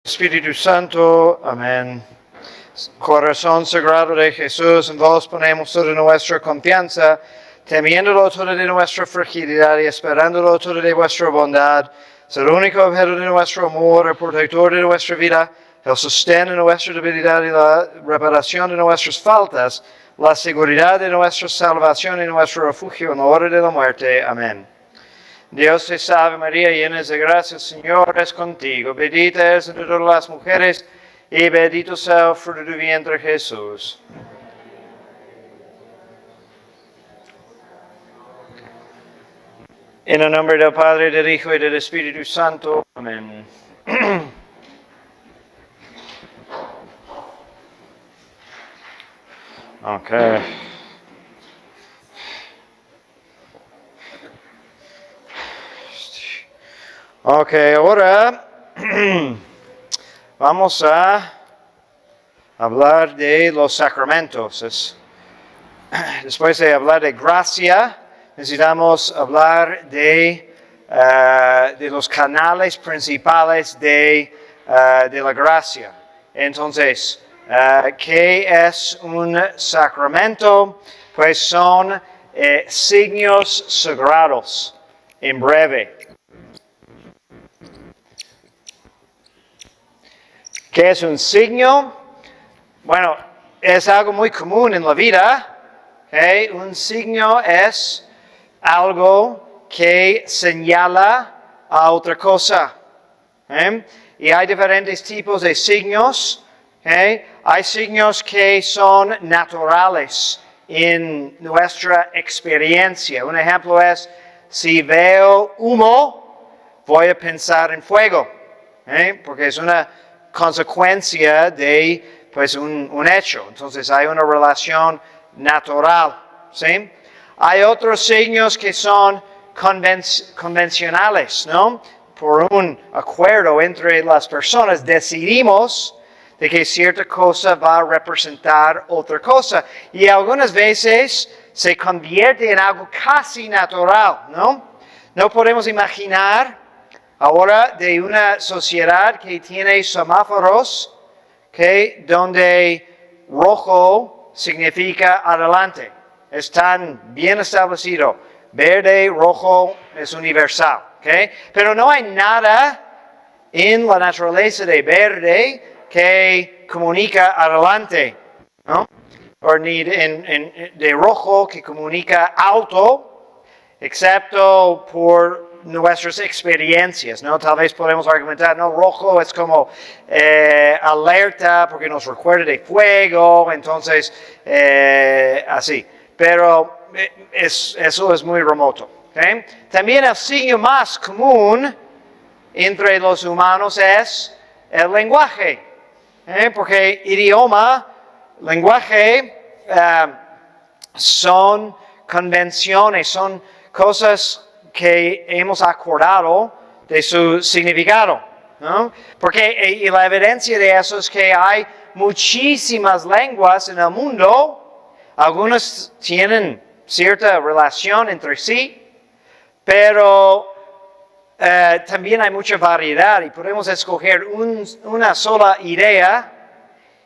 Espíritu Santo, amén. Corazón sagrado de Jesús, en vos ponemos toda nuestra confianza, temiéndolo todo de nuestra fragilidad y esperándolo todo de vuestra bondad. Es el único objeto de nuestro amor, el protector de nuestra vida, el sostén de nuestra debilidad y la reparación de nuestras faltas, la seguridad de nuestra salvación y nuestro refugio en la hora de la muerte. Amén. Dios te salve María, llena de gracia, el Señor es contigo. Bendita eres entre todas las mujeres y bendito sea el fruto de tu vientre Jesús. En el nombre del Padre, del Hijo y del Espíritu Santo. Amén. Okay. Ok, ahora vamos a hablar de los sacramentos. Después de hablar de gracia, necesitamos hablar de los canales principales de la gracia. Entonces, ¿qué es un sacramento? Pues son signos sagrados, en breve. ¿Qué es un signo? Bueno, es algo muy común en la vida. ¿Okay? Un signo es algo que señala a otra cosa. ¿Okay? Y hay diferentes tipos de signos. ¿Okay? Hay signos que son naturales en nuestra experiencia. Un ejemplo es, si veo humo, voy a pensar en fuego. ¿Okay? Porque es una consecuencia de pues, un hecho. Entonces hay una relación natural. ¿Sí? Hay otros signos que son convencionales, ¿no? Por un acuerdo entre las personas decidimos de que cierta cosa va a representar otra cosa. Y algunas veces se convierte en algo casi natural, ¿no? No podemos imaginar ahora de una sociedad que tiene semáforos, ¿okay? Donde rojo significa adelante. Están bien establecidos. Verde, rojo es universal. ¿Okay? Pero no hay nada en la naturaleza de verde que comunica adelante, ¿no? O ni de rojo que comunica alto, excepto por nuestras experiencias, ¿no? Tal vez podemos argumentar, no, rojo es como alerta porque nos recuerda de fuego, entonces así. Pero eso es muy remoto. ¿Okay? También el signo más común entre los humanos es el lenguaje. Porque idioma, lenguaje, son convenciones, son cosas que hemos acordado de su significado, ¿no? Porque y la evidencia de eso es que hay muchísimas lenguas en el mundo, algunas tienen cierta relación entre sí, pero también hay mucha variedad y podemos escoger una sola idea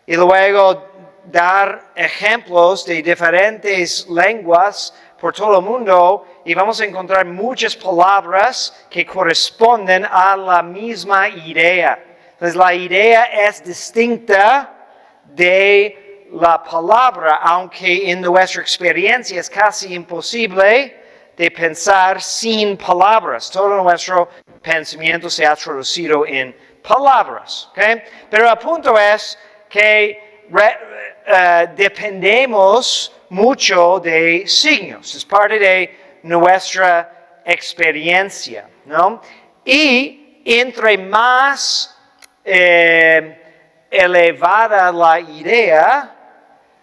y luego dar ejemplos de diferentes lenguas por todo el mundo y vamos a encontrar muchas palabras que corresponden a la misma idea. Entonces la idea es distinta de la palabra, aunque en nuestra experiencia es casi imposible de pensar sin palabras. Todo nuestro pensamiento se ha traducido en palabras. ¿Okay? Pero el punto es que dependemos mucho de signos. Es parte de nuestra experiencia, ¿no? Y entre más elevada la idea,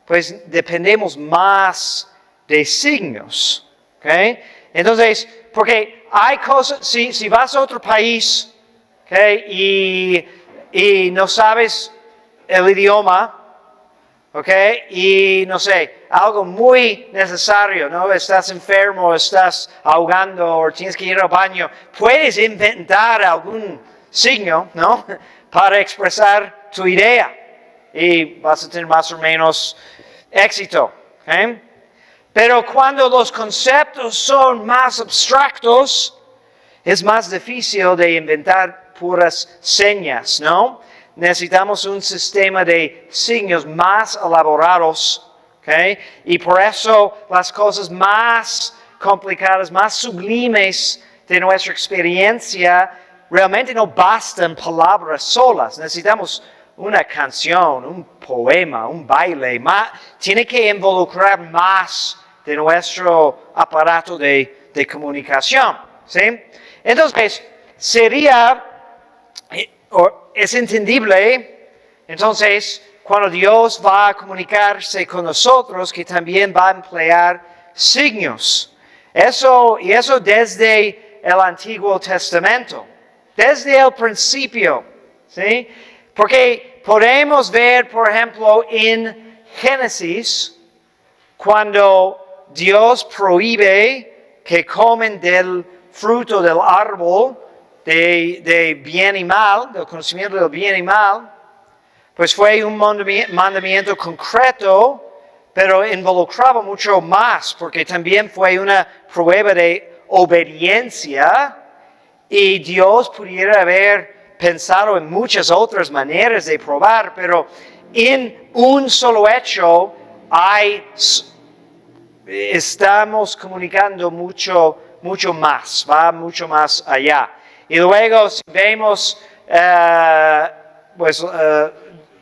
pues dependemos más de signos. ¿Okay? Entonces, porque hay cosas, si vas a otro país, ¿okay? y no sabes el idioma, ¿okay? Y no sé, algo muy necesario, ¿no? Estás enfermo, estás ahogando o tienes que ir al baño, puedes inventar algún signo, ¿no? para expresar tu idea y vas a tener más o menos éxito. ¿Okay? Pero cuando los conceptos son más abstractos, es más difícil de inventar puras señas, ¿no? Necesitamos un sistema de signos más elaborados, ¿okay? Y por eso las cosas más complicadas, más sublimes de nuestra experiencia, realmente no bastan palabras solas. Necesitamos una canción, un poema, un baile. Tiene que involucrar más de nuestro aparato de comunicación, ¿sí? Entonces, es entendible, entonces, cuando Dios va a comunicarse con nosotros, que también va a emplear signos. Eso desde el Antiguo Testamento, desde el principio, ¿sí? Porque podemos ver, por ejemplo, en Génesis, cuando Dios prohíbe que comen del fruto del árbol de bien y mal, del conocimiento del bien y mal, pues fue un mandamiento concreto, pero involucraba mucho más, porque también fue una prueba de obediencia, y Dios pudiera haber pensado en muchas otras maneras de probar, pero en un solo hecho estamos comunicando mucho más, va mucho más allá. Y luego, si vemos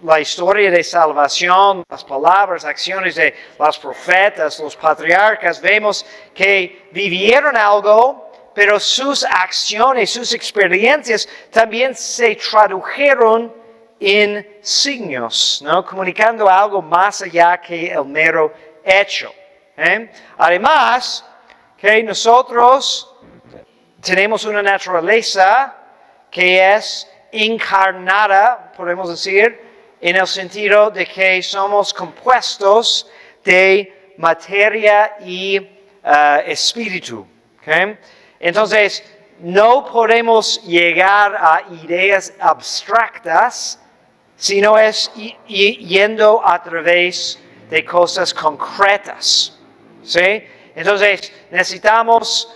la historia de salvación, las palabras, acciones de los profetas, los patriarcas, vemos que vivieron algo, pero sus acciones, sus experiencias también se tradujeron en signos, ¿no? Comunicando algo más allá que el mero hecho. Además, que nosotros tenemos una naturaleza que es encarnada, podemos decir, en el sentido de que somos compuestos de materia y espíritu. ¿Okay? Entonces, no podemos llegar a ideas abstractas, sino es yendo a través de cosas concretas. ¿Sí? Entonces, necesitamos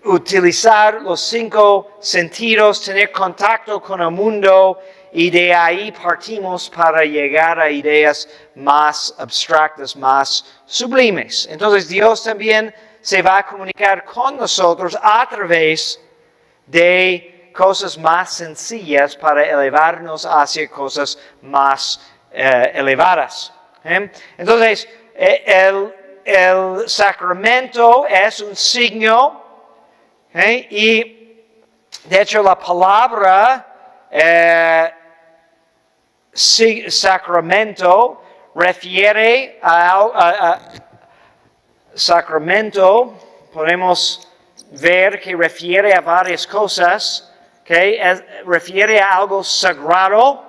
utilizar los 5 sentidos, tener contacto con el mundo, y de ahí partimos para llegar a ideas más abstractas, más sublimes. Entonces, Dios también se va a comunicar con nosotros a través de cosas más sencillas para elevarnos hacia cosas más elevadas. Entonces, el sacramento es un signo, y de hecho la palabra sacramento refiere a sacramento, podemos ver que refiere a varias cosas, refiere a algo sagrado,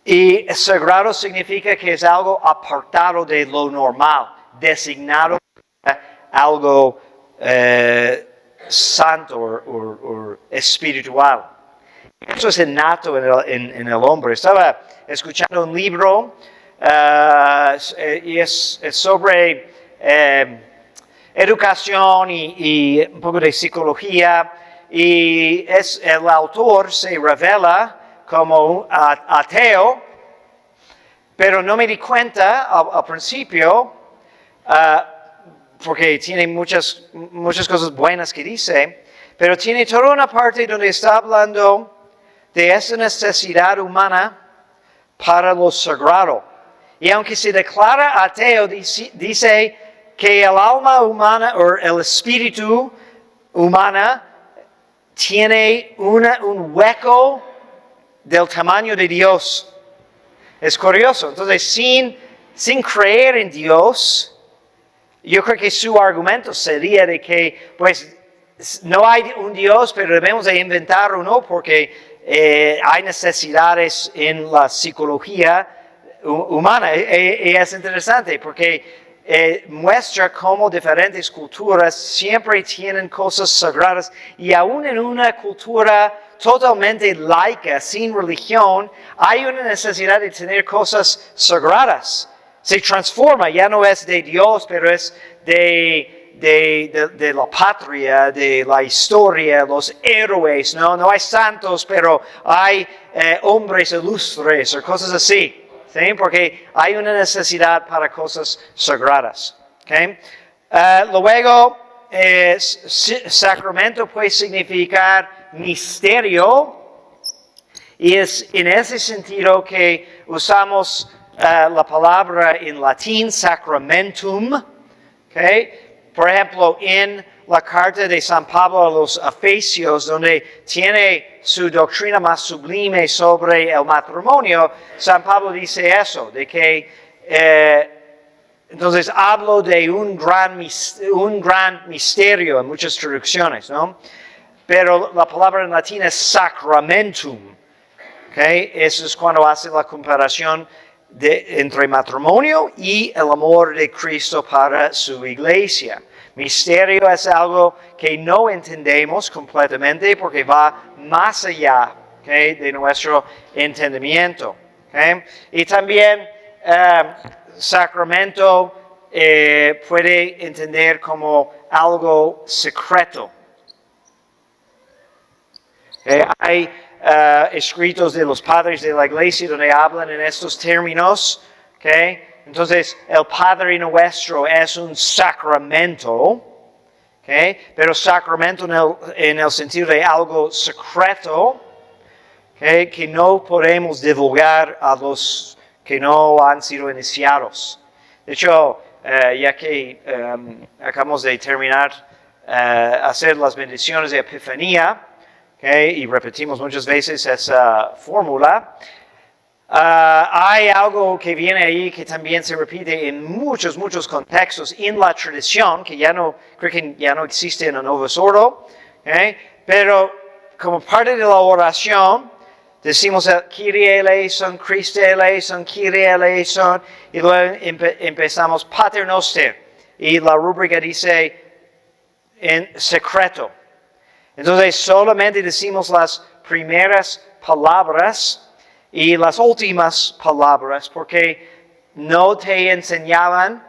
y sagrado significa que es algo apartado de lo normal, designado algo santo o espiritual. Eso es innato en el hombre. Estaba escuchando un libro y es sobre educación y un poco de psicología, y el autor se revela como un ateo, pero no me di cuenta al principio, porque tiene muchas cosas buenas que dice, pero tiene toda una parte donde está hablando de esa necesidad humana para lo sagrado. Y aunque se declara ateo, dice que el alma humana o el espíritu humana tiene un hueco del tamaño de Dios. Es curioso. Entonces, sin creer en Dios, yo creo que su argumento sería de que, pues, no hay un Dios, pero debemos de inventar uno porque hay necesidades en la psicología humana. Y es interesante porque muestra cómo diferentes culturas siempre tienen cosas sagradas y aún en una cultura totalmente laica, sin religión, hay una necesidad de tener cosas sagradas. Se transforma, ya no es de Dios, pero es de la patria, de la historia, los héroes, ¿no? No hay santos, pero hay hombres ilustres o cosas así. ¿Sí? Porque hay una necesidad para cosas sagradas. ¿Okay? Luego, sacramento puede significar misterio, y es en ese sentido que usamos la palabra en latín, sacramentum. ¿Okay? Por ejemplo, en la carta de San Pablo a los Efesios, donde tiene su doctrina más sublime sobre el matrimonio, San Pablo dice eso, de que entonces hablo de un gran misterio en muchas traducciones, ¿no? Pero la palabra en latín es sacramentum. ¿Okay? Eso es cuando hace la comparación entre matrimonio y el amor de Cristo para su iglesia. Misterio es algo que no entendemos completamente porque va más allá, ¿okay? de nuestro entendimiento. ¿Okay? Y también sacramento puede entender como algo secreto. Hay escritos de los padres de la iglesia donde hablan en estos términos. ¿Okay? Entonces, el Padre Nuestro es un sacramento, ¿okay? Pero sacramento en el sentido de algo secreto, ¿okay? Que no podemos divulgar a los que no han sido iniciados. De hecho, ya que acabamos de terminar hacer las bendiciones de Epifanía, ¿okay? Y repetimos muchas veces esa fórmula, hay algo que viene ahí que también se repite en muchos contextos en la tradición, que creo que ya no existe en el Novus Ordo, ¿okay? Pero como parte de la oración, decimos el Kyrie eleison, Christe eleison, Kyrie eleison, y luego empezamos Pater Noster, y la rúbrica dice en secreto. Entonces solamente decimos las primeras palabras y las últimas palabras, porque no te enseñaban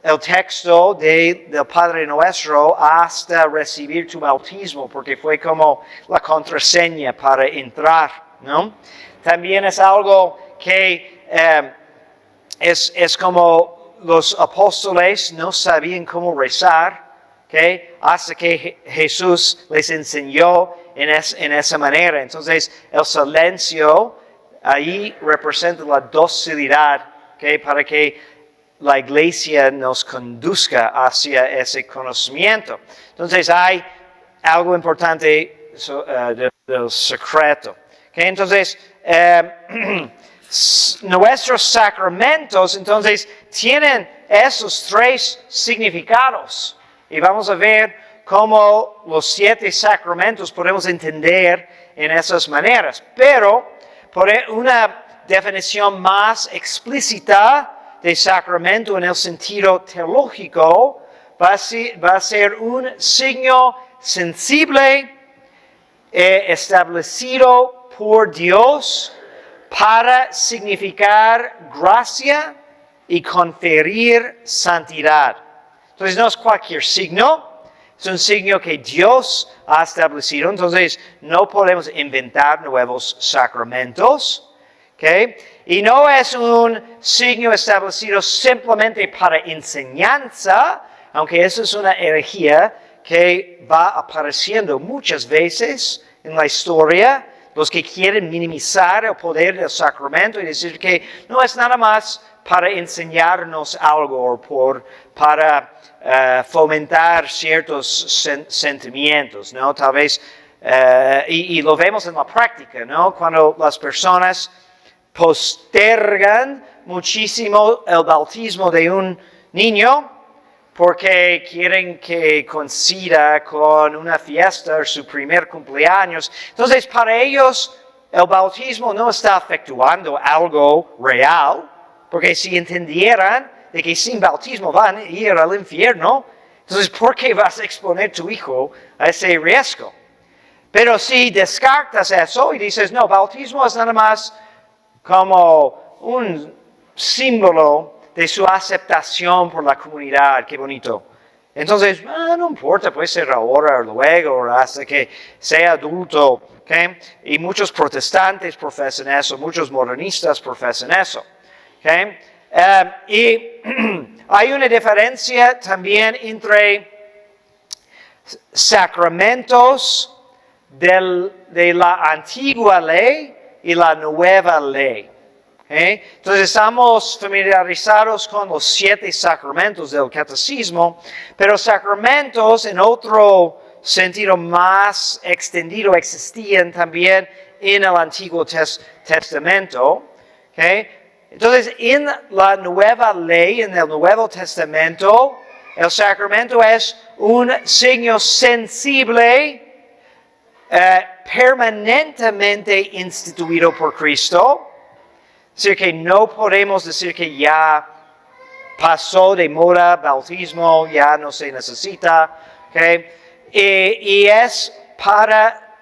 el texto del Padre Nuestro hasta recibir tu bautismo, porque fue como la contraseña para entrar, ¿no? También es algo que es como los apóstoles no sabían cómo rezar, ¿okay? Hasta que Jesús les enseñó en esa manera. Entonces, el silencio ahí representa la docilidad, ¿okay? Para que la iglesia nos conduzca hacia ese conocimiento. Entonces hay algo importante del secreto. ¿Okay? Entonces, nuestros sacramentos entonces tienen esos tres significados. Y vamos a ver cómo los 7 sacramentos podemos entender en esas maneras. Pero por una definición más explícita de sacramento en el sentido teológico, va a ser un signo sensible establecido por Dios para significar gracia y conferir santidad. Entonces no es cualquier signo. Es un signo que Dios ha establecido, entonces no podemos inventar nuevos sacramentos. ¿Okay? Y no es un signo establecido simplemente para enseñanza, aunque eso es una herejía que va apareciendo muchas veces en la historia. Los que quieren minimizar el poder del sacramento y decir que no es nada más para enseñarnos algo o para fomentar ciertos sentimientos, ¿no? Tal vez, y lo vemos en la práctica, ¿no? Cuando las personas postergan muchísimo el bautismo de un niño porque quieren que coincida con una fiesta, su primer cumpleaños. Entonces, para ellos, el bautismo no está efectuando algo real, porque si entendieran de que sin bautismo van a ir al infierno, entonces ¿por qué vas a exponer a tu hijo a ese riesgo? Pero si descartas eso y dices, no, bautismo es nada más como un símbolo de su aceptación por la comunidad, qué bonito. Entonces, no importa, puede ser ahora o luego, hasta que sea adulto. ¿Okay? Y muchos protestantes profesan eso, muchos modernistas profesan eso. ¿Okay? Y hay una diferencia también entre sacramentos de la antigua ley y la nueva ley. ¿Okay? Entonces estamos familiarizados con los 7 sacramentos del catecismo, pero sacramentos en otro sentido más extendido existían también en el Antiguo Testamento. ¿Okay? Entonces en la nueva ley, en el Nuevo Testamento, el sacramento es un signo sensible, permanentemente instituido por Cristo. Es decir, que no podemos decir que ya pasó de moda bautismo, ya no se necesita. ¿Okay? Y es para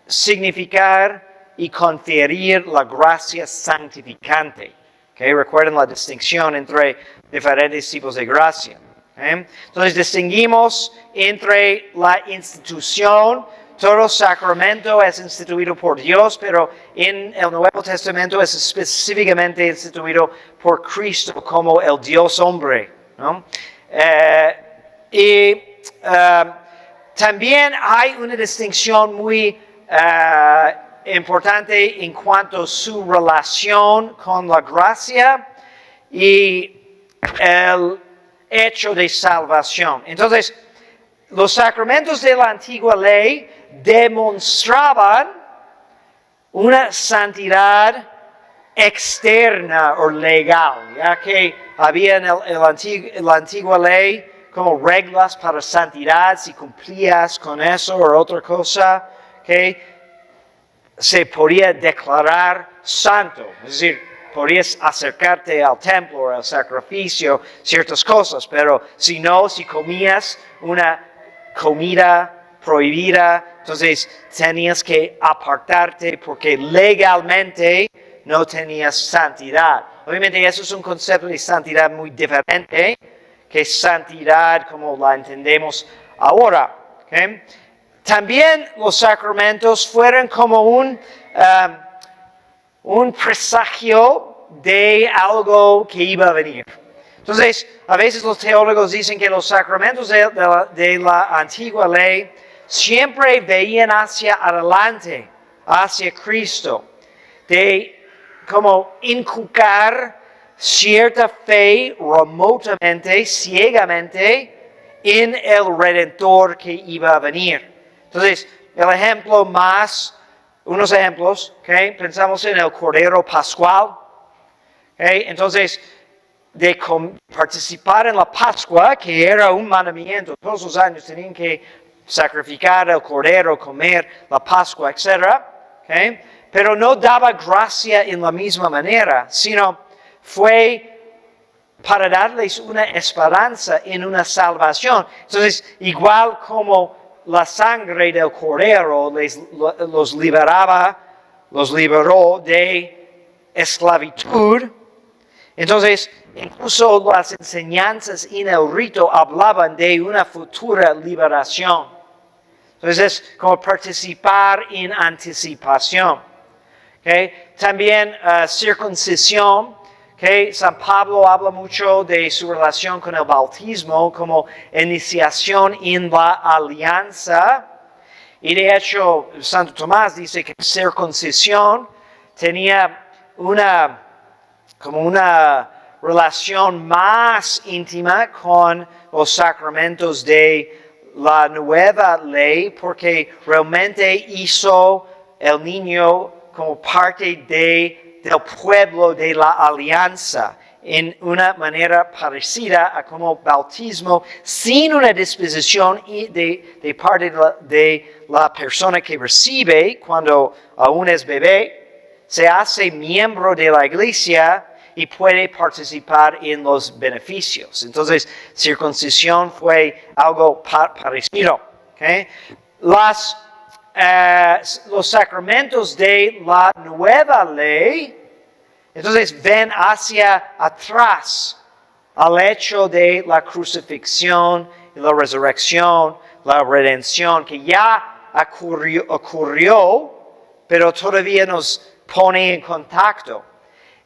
significar y conferir la gracia santificante. ¿Okay? Recuerden la distinción entre diferentes tipos de gracia. ¿Okay? Entonces distinguimos entre la institución. Todo sacramento es instituido por Dios, pero en el Nuevo Testamento es específicamente instituido por Cristo como el Dios hombre. ¿No? También hay una distinción muy importante en cuanto a su relación con la gracia y el hecho de salvación. Entonces, los sacramentos de la antigua ley demostraban una santidad externa o legal, ya que había en la antigua ley como reglas para santidad, si cumplías con eso o otra cosa, que se podía declarar santo, es decir, podías acercarte al templo o al sacrificio, ciertas cosas, pero si no, si comías una comida prohibida, entonces tenías que apartarte porque legalmente no tenías santidad. Obviamente eso es un concepto de santidad muy diferente que santidad como la entendemos ahora. ¿Okay? También los sacramentos fueron como un presagio de algo que iba a venir. Entonces, a veces los teólogos dicen que los sacramentos de la antigua ley siempre veían hacia adelante, hacia Cristo, de como inculcar cierta fe remotamente, ciegamente, en el Redentor que iba a venir. Entonces, unos ejemplos, ¿okay? Pensamos en el Cordero Pascual, ¿okay? Entonces, de participar en la Pascua, que era un mandamiento, todos los años tenían que sacrificar el Cordero, comer la Pascua, etc., ¿okay? Pero no daba gracia en la misma manera, sino fue para darles una esperanza en una salvación. Entonces, igual como la sangre del Cordero los liberó de esclavitud. Entonces, incluso las enseñanzas en el rito hablaban de una futura liberación. Entonces, es como participar en anticipación. ¿Okay? También circuncisión. Okay? San Pablo habla mucho de su relación con el bautismo como iniciación en la alianza. Y de hecho, Santo Tomás dice que circuncisión tenía una relación más íntima con los sacramentos de la nueva ley, porque realmente hizo el niño como parte del pueblo de la alianza, en una manera parecida a como bautismo, sin una disposición de parte de la persona que recibe cuando aún es bebé, se hace miembro de la iglesia y puede participar en los beneficios. Entonces, circuncisión fue algo parecido. ¿Okay? Los sacramentos de la nueva ley, entonces ven hacia atrás al hecho de la crucifixión y la resurrección, la redención, que ya ocurrió, pero todavía nos pone en contacto.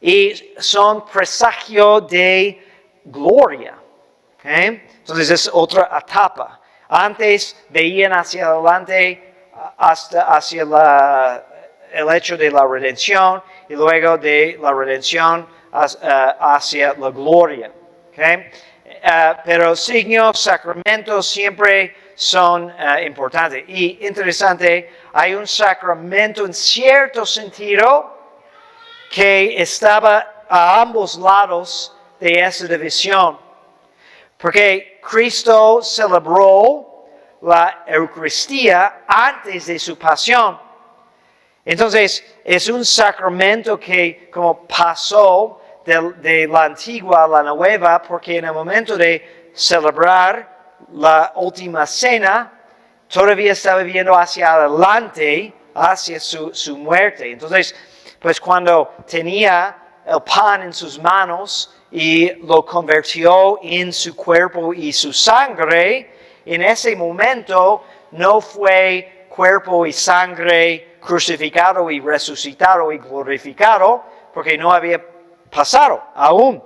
Y son presagio de gloria. ¿Okay? Entonces es otra etapa. Antes veían hacia adelante hacia el hecho de la redención y luego de la redención hacia la gloria. ¿Okay? Pero signos, sacramentos siempre son importantes. Y interesante, hay un sacramento en cierto sentido que estaba a ambos lados de esa división. Porque Cristo celebró la Eucaristía antes de su pasión. Entonces, es un sacramento que como pasó de la antigua a la nueva, porque en el momento de celebrar la última cena, todavía estaba viendo hacia adelante, hacia su muerte. Entonces, pues cuando tenía el pan en sus manos y lo convirtió en su cuerpo y su sangre, en ese momento no fue cuerpo y sangre crucificado y resucitado y glorificado, porque no había pasado aún.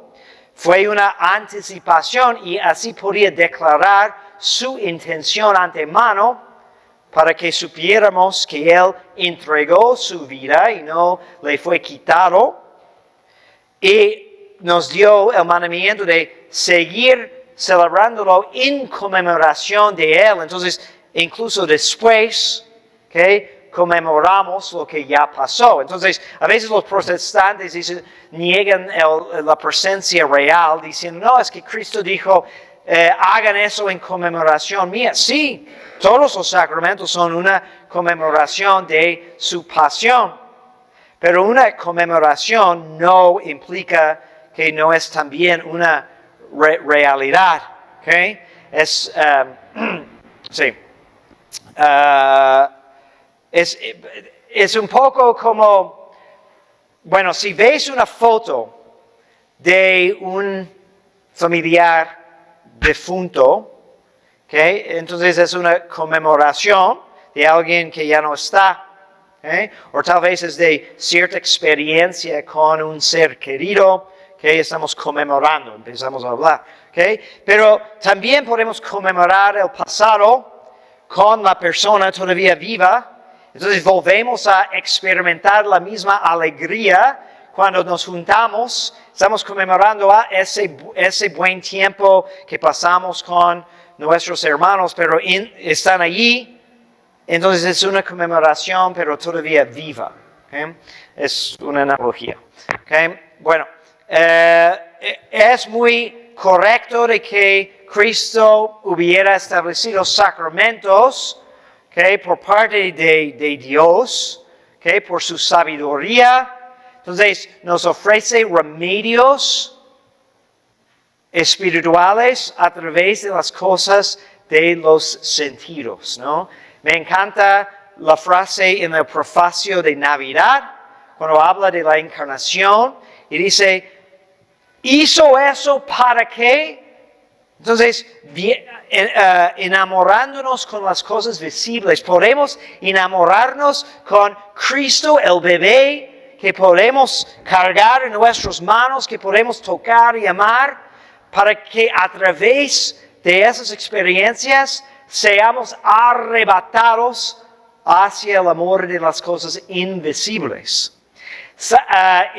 Fue una anticipación y así podía declarar su intención antemano para que supiéramos que Él entregó su vida y no le fue quitado. Y nos dio el mandamiento de seguir celebrándolo en conmemoración de Él. Entonces, incluso después, ¿okay?, conmemoramos lo que ya pasó. Entonces, a veces los protestantes niegan la presencia real, diciendo, no, es que Cristo dijo, hagan eso en conmemoración mía. Sí, todos los sacramentos son una conmemoración de su pasión. Pero una conmemoración no implica que no es también una realidad. ¿Okay? Sí. Es un poco como, bueno, si ves una foto de un familiar difunto, ¿okay?, entonces es una conmemoración de alguien que ya no está. ¿Okay? O tal vez es de cierta experiencia con un ser querido que estamos conmemorando, empezamos a hablar. ¿Okay? Pero también podemos conmemorar el pasado con la persona todavía viva. Entonces volvemos a experimentar la misma alegría cuando nos juntamos. Estamos conmemorando ese buen tiempo que pasamos con nuestros hermanos, pero están allí. Entonces es una conmemoración, pero todavía viva. ¿Okay? Es una analogía. ¿Okay? Bueno, es muy correcto de que Cristo hubiera establecido sacramentos, ¿okay?, por parte de Dios, ¿okay?, por su sabiduría. Entonces nos ofrece remedios espirituales a través de las cosas de los sentidos, ¿no? Me encanta la frase en el prefacio de Navidad, cuando habla de la encarnación, y dice, ¿hizo eso para qué? Entonces, enamorándonos con las cosas visibles, podemos enamorarnos con Cristo, el bebé, que podemos cargar en nuestras manos, que podemos tocar y amar, para que a través de esas experiencias seamos arrebatados hacia el amor de las cosas invisibles. Santa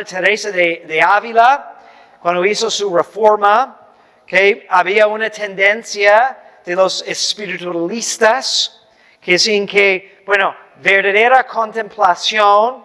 Teresa de Ávila, cuando hizo su reforma, que había una tendencia de los espiritualistas que dicen que, bueno, verdadera contemplación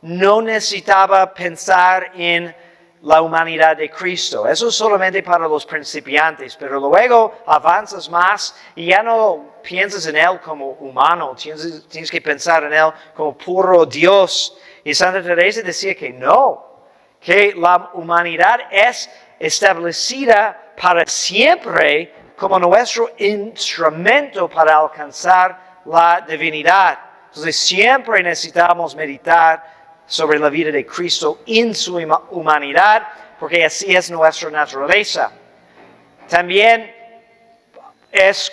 no necesitaba pensar en la humanidad de Cristo. Eso es solamente para los principiantes, pero luego avanzas más y ya no piensas en Él como humano, tienes que pensar en Él como puro Dios. Y Santa Teresa decía que no, que la humanidad es establecida para siempre como nuestro instrumento para alcanzar la divinidad. Entonces siempre necesitamos meditar sobre la vida de Cristo en su humanidad, porque así es nuestra naturaleza. También es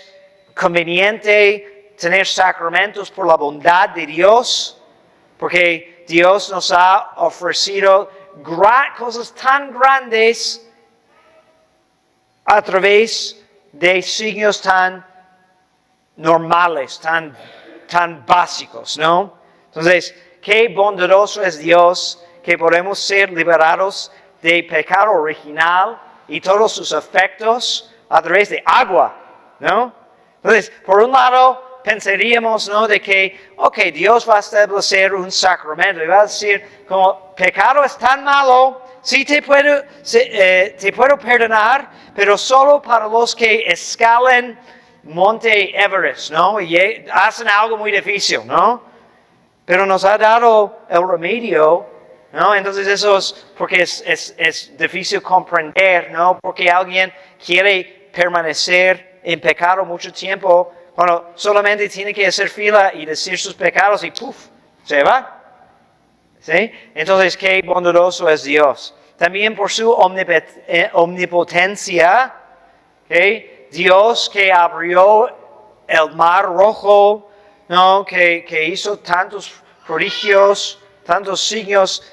conveniente tener sacramentos por la bondad de Dios, porque Dios nos ha ofrecido cosas tan grandes a través de signos tan normales, tan básicos, ¿no? Entonces, qué bondadoso es Dios que podemos ser liberados de pecado original y todos sus efectos a través de agua, ¿no? Entonces, por un lado, pensaríamos, ¿no?, de que, Dios va a establecer un sacramento y va a decir, como pecado es tan malo, sí te puedo perdonar, pero solo para los que escalen Monte Everest, ¿no? Y hacen algo muy difícil, ¿no? Pero nos ha dado el remedio, ¿no? Entonces eso es porque es difícil comprender, ¿no? Porque alguien quiere permanecer en pecado mucho tiempo, cuando solamente tiene que hacer fila y decir sus pecados y ¡puf!, se va. ¿Sí? Entonces, qué bondadoso es Dios. También por su omnipotencia, ¿okay? Dios que abrió el mar rojo, ¿no? Que hizo tantos prodigios, tantos signos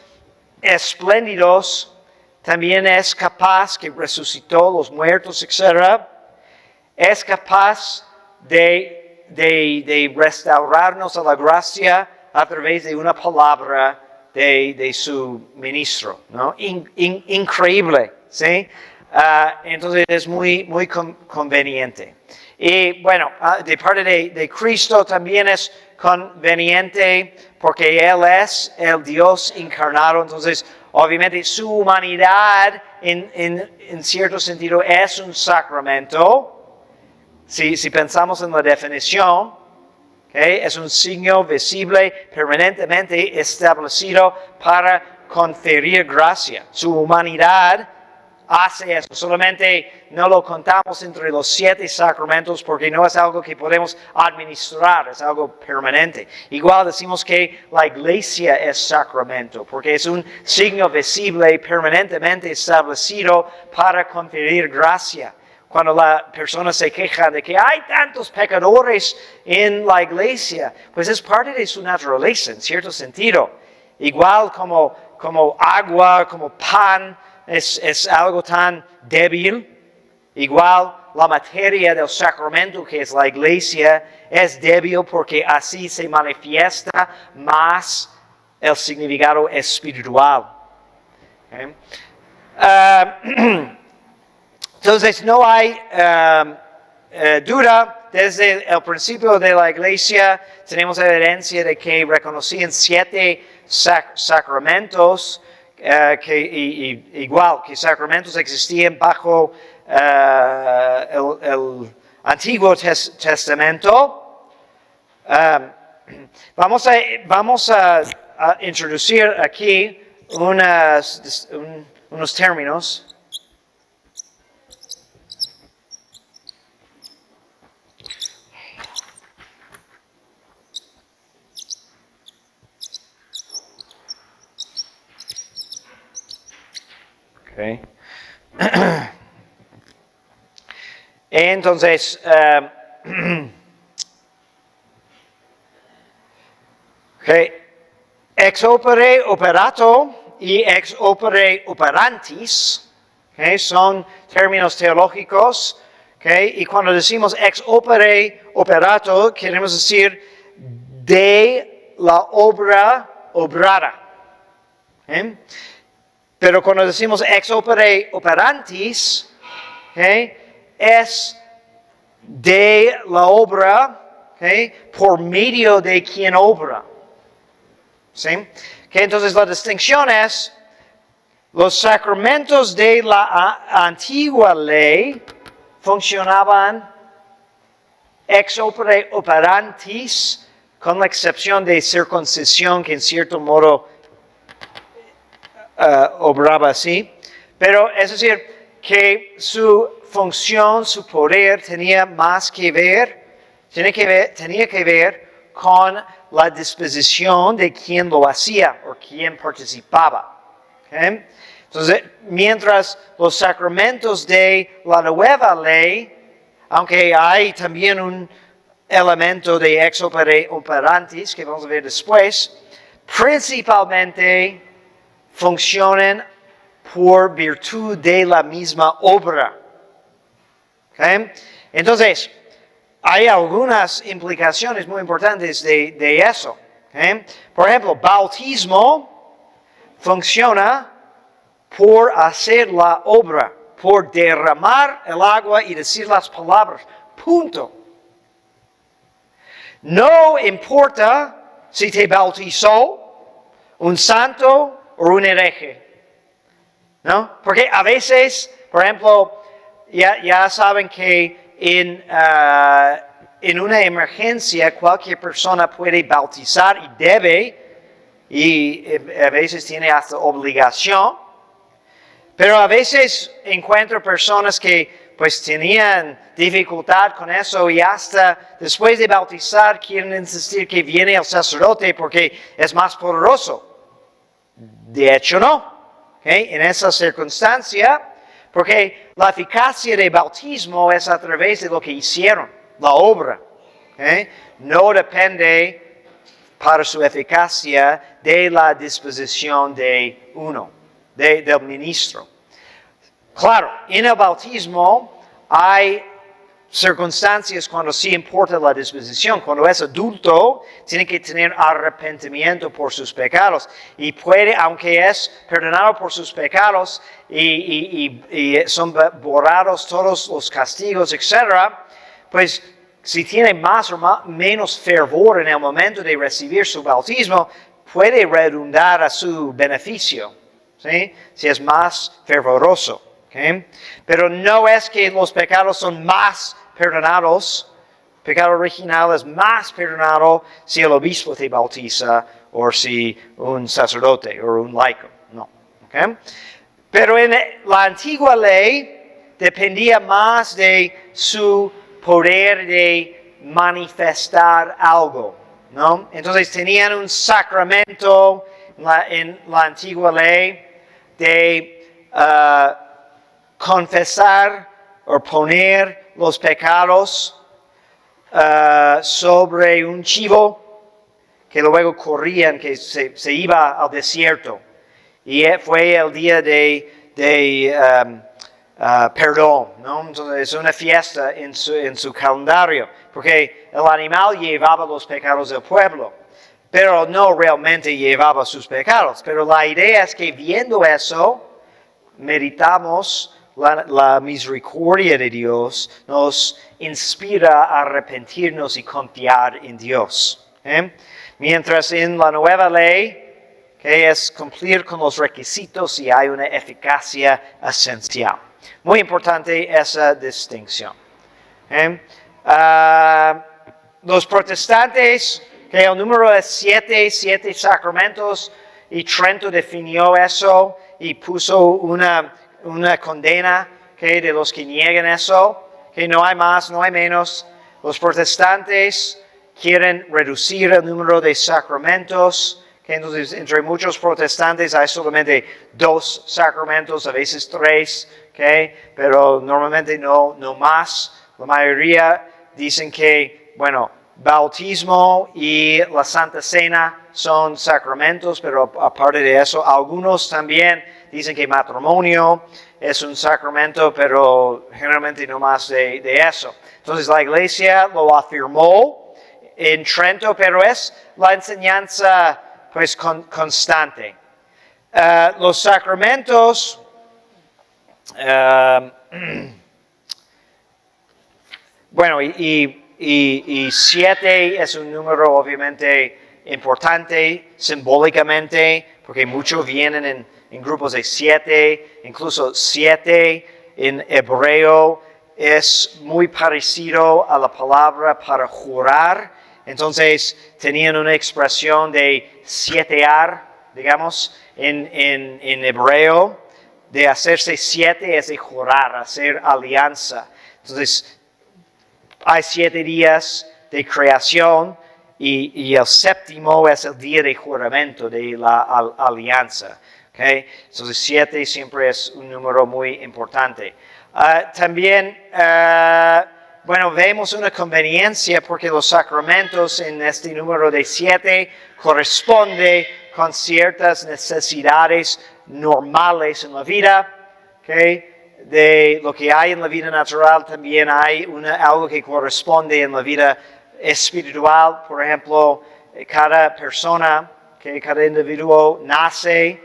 espléndidos, también es capaz, que resucitó los muertos, etc., es capaz de restaurarnos a la gracia a través de una palabra de su ministro, ¿no? Increíble, ¿sí? Entonces es muy conveniente. Y bueno, de parte de Cristo también es conveniente porque Él es el Dios encarnado. Entonces, obviamente su humanidad en cierto sentido es un sacramento. Si pensamos en la definición, ¿okay? Es un signo visible, permanentemente establecido para conferir gracia. Su humanidad hace eso. Solamente no lo contamos entre los 7 sacramentos porque no es algo que podemos administrar, es algo permanente. Igual decimos que la iglesia es sacramento porque es un signo visible, permanentemente establecido para conferir gracia. Cuando la persona se queja de que hay tantos pecadores en la iglesia, pues es parte de su naturaleza, en cierto sentido. Igual como agua, como pan, es algo tan débil. Igual la materia del sacramento que es la iglesia es débil porque así se manifiesta más el significado espiritual. ¿Okay? Entonces no hay duda, desde el principio de la iglesia tenemos evidencia de que reconocían 7 sacramentos, igual que sacramentos existían bajo el Antiguo Testamento. Vamos a introducir aquí unos términos. Okay. Entonces, ex opere operato y ex opere operantis, son términos teológicos, y cuando decimos ex opere operato, queremos decir de la obra obrada. Pero cuando decimos ex opere operantis, es de la obra por medio de quien obra. ¿Sí? Entonces la distinción es, los sacramentos de la antigua ley funcionaban ex opere operantis, con la excepción de circuncisión, que en cierto modo obraba así. Pero es decir, que su función, su poder tenía más que ver, tenía que ver con la disposición de quien lo hacía o quien participaba. ¿Okay? Entonces, mientras los sacramentos de la nueva ley, aunque hay también un elemento de ex opere operantis que vamos a ver después, principalmente funcionan por virtud de la misma obra. ¿Okay? Entonces, hay algunas implicaciones muy importantes de eso. ¿Okay? Por ejemplo, bautismo funciona por hacer la obra, por derramar el agua y decir las palabras. Punto. No importa si te bautizó un santo o un hereje. ¿No? Porque a veces, por ejemplo, ya saben que en una emergencia cualquier persona puede bautizar y debe, y a veces tiene hasta obligación. Pero a veces encuentro personas que pues tenían dificultad con eso y hasta después de bautizar quieren insistir que viene el sacerdote porque es más poderoso. De hecho no. ¿Okay? En esa circunstancia, porque la eficacia del bautismo es a través de lo que hicieron, la obra. ¿Okay? No depende para su eficacia de la disposición de uno. Del ministro. Claro, en el bautismo hay circunstancias cuando sí importa la disposición. Cuando es adulto, tiene que tener arrepentimiento por sus pecados. Y puede, aunque es perdonado por sus pecados y son borrados todos los castigos, etc., pues si tiene más o menos fervor en el momento de recibir su bautismo, puede redundar a su beneficio. ¿Sí? Si es más fervoroso. ¿Okay? Pero no es que los pecados son más perdonados. El pecado original es más perdonado si el obispo te bautiza o si un sacerdote o un laico. No. ¿Okay? Pero en la antigua ley dependía más de su poder de manifestar algo. ¿No? Entonces tenían un sacramento en la antigua ley de confesar o poner los pecados sobre un chivo que luego corrían, que se iba al desierto. Y fue el día de perdón, ¿no? Entonces es una fiesta en su calendario, porque el animal llevaba los pecados del pueblo. Pero no realmente llevaba sus pecados. Pero la idea es que viendo eso, meditamos la misericordia de Dios, nos inspira a arrepentirnos y confiar en Dios. Mientras en la nueva ley, que es cumplir con los requisitos y hay una eficacia esencial. Muy importante esa distinción. Los protestantes, que el número es 7 sacramentos, y Trento definió eso y puso una condena de los que niegan eso, que no hay más, no hay menos. Los protestantes quieren reducir el número de sacramentos, que entonces entre muchos protestantes hay solamente 2 sacramentos, a veces 3, pero normalmente no más. La mayoría dicen que, bueno, bautismo y la Santa Cena son sacramentos, pero aparte de eso, algunos también dicen que matrimonio es un sacramento, pero generalmente no más de eso. Entonces la Iglesia lo afirmó en Trento, pero es la enseñanza pues constante. Los sacramentos bueno, y 7 es un número obviamente importante simbólicamente, porque muchos vienen en grupos de 7, incluso 7 en hebreo es muy parecido a la palabra para jurar. Entonces tenían una expresión de sietear, digamos. en hebreo, de hacerse 7 es de jurar, hacer alianza. Entonces, hay 7 días de creación y el séptimo es el día de juramento de la alianza. ¿Okay? Entonces 7 siempre es un número muy importante. También, bueno, vemos una conveniencia porque los sacramentos en este número de 7 corresponde con ciertas necesidades normales en la vida. ¿Okay? De lo que hay en la vida natural también hay algo que corresponde en la vida espiritual. Por ejemplo, cada persona, cada individuo nace,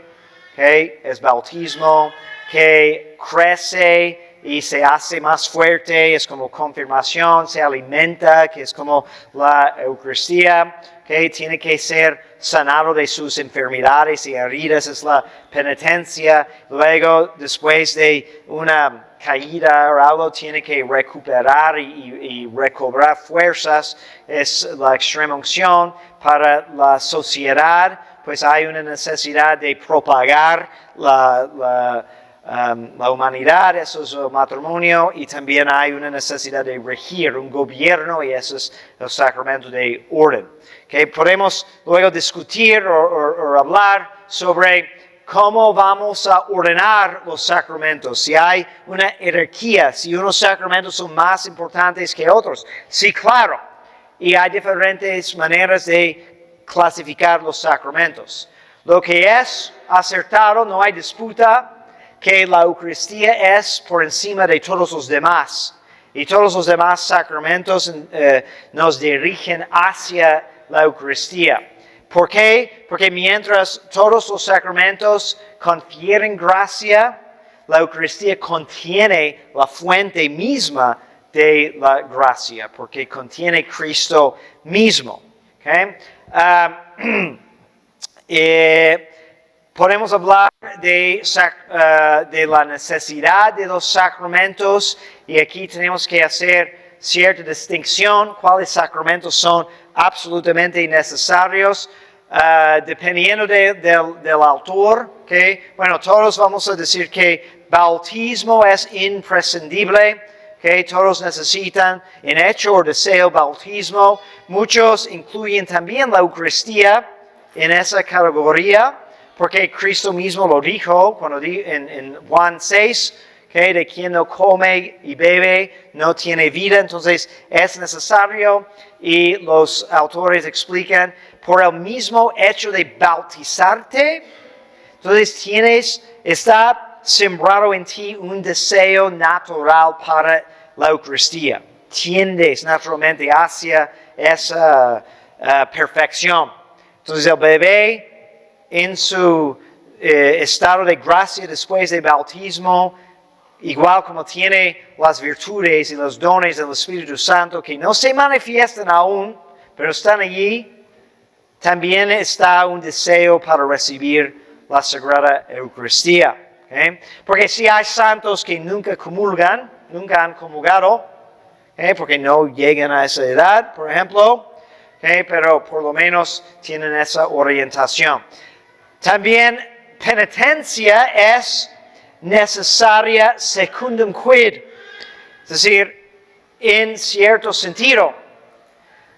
es bautismo, que crece y se hace más fuerte, es como confirmación, se alimenta, que es como la Eucaristía, tiene que ser sanado de sus enfermedades y heridas, es la penitencia. Luego, después de una caída o algo, tiene que recuperar y recobrar fuerzas, es la extrema unción. Para la sociedad, pues hay una necesidad de propagar la humanidad, eso es el matrimonio, y también hay una necesidad de regir un gobierno, y eso es el sacramento de orden. Podemos luego discutir o hablar sobre cómo vamos a ordenar los sacramentos, si hay una jerarquía, si unos sacramentos son más importantes que otros. Sí, claro, y hay diferentes maneras de clasificar los sacramentos. Lo que es acertado, no hay disputa, que la Eucaristía es por encima de todos los demás. Y todos los demás sacramentos nos dirigen hacia la Eucaristía. ¿Por qué? Porque mientras todos los sacramentos confieren gracia, la Eucaristía contiene la fuente misma de la gracia, porque contiene Cristo mismo. ¿Okay? Podemos hablar de la necesidad de los sacramentos, y aquí tenemos que hacer cierta distinción, cuáles sacramentos son absolutamente necesarios, dependiendo del autor. ¿Okay? Bueno, todos vamos a decir que bautismo es imprescindible. ¿Okay? Todos necesitan en hecho o deseo bautismo. Muchos incluyen también la Eucaristía en esa categoría, porque Cristo mismo lo dijo cuando en Juan 6, que de quien no come y bebe no tiene vida. Entonces es necesario, y los autores explican, por el mismo hecho de bautizarte, entonces está sembrado en ti un deseo natural para la Eucaristía. Tiendes naturalmente hacia esa perfección. Entonces el bebé, en su estado de gracia después del bautismo, igual como tiene las virtudes y los dones del Espíritu Santo que no se manifiestan aún, pero están allí, también está un deseo para recibir la Sagrada Eucaristía. ¿Okay? Porque si hay santos que nunca comulgan, nunca han comulgado, porque no llegan a esa edad, por ejemplo, pero por lo menos tienen esa orientación. También penitencia es necesaria secundum quid, es decir, en cierto sentido.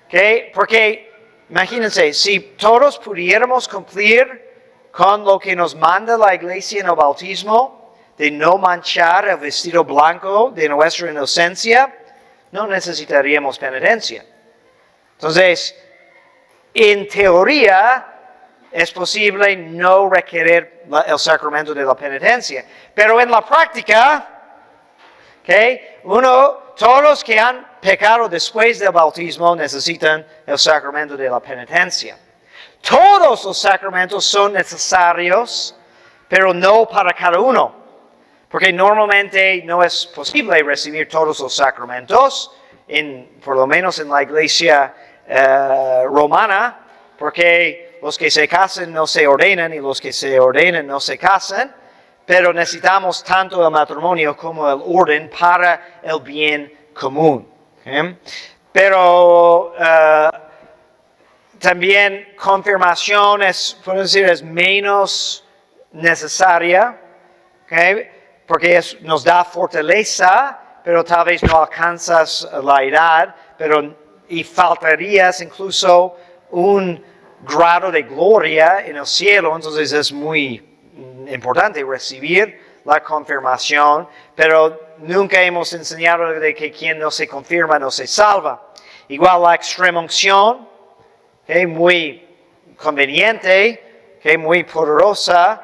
¿Okay? Porque imagínense, si todos pudiéramos cumplir con lo que nos manda la Iglesia en el bautismo, de no manchar el vestido blanco de nuestra inocencia, no necesitaríamos penitencia. Entonces, en teoría, es posible no requerir el sacramento de la penitencia. Pero en la práctica, todos los que han pecado después del bautismo necesitan el sacramento de la penitencia. Todos los sacramentos son necesarios, pero no para cada uno. Porque normalmente no es posible recibir todos los sacramentos, por lo menos en la iglesia romana, porque los que se casan no se ordenan y los que se ordenan no se casan, pero necesitamos tanto el matrimonio como el orden para el bien común. ¿Okay? Pero también confirmación es menos necesaria, ¿okay? Porque nos da fortaleza, pero tal vez no alcanzas la edad, y faltarías incluso un grado de gloria en el cielo, entonces es muy importante recibir la confirmación, pero nunca hemos enseñado de que quien no se confirma no se salva. Igual la extrema unción, ¿okay? Muy conveniente, ¿okay? Muy poderosa,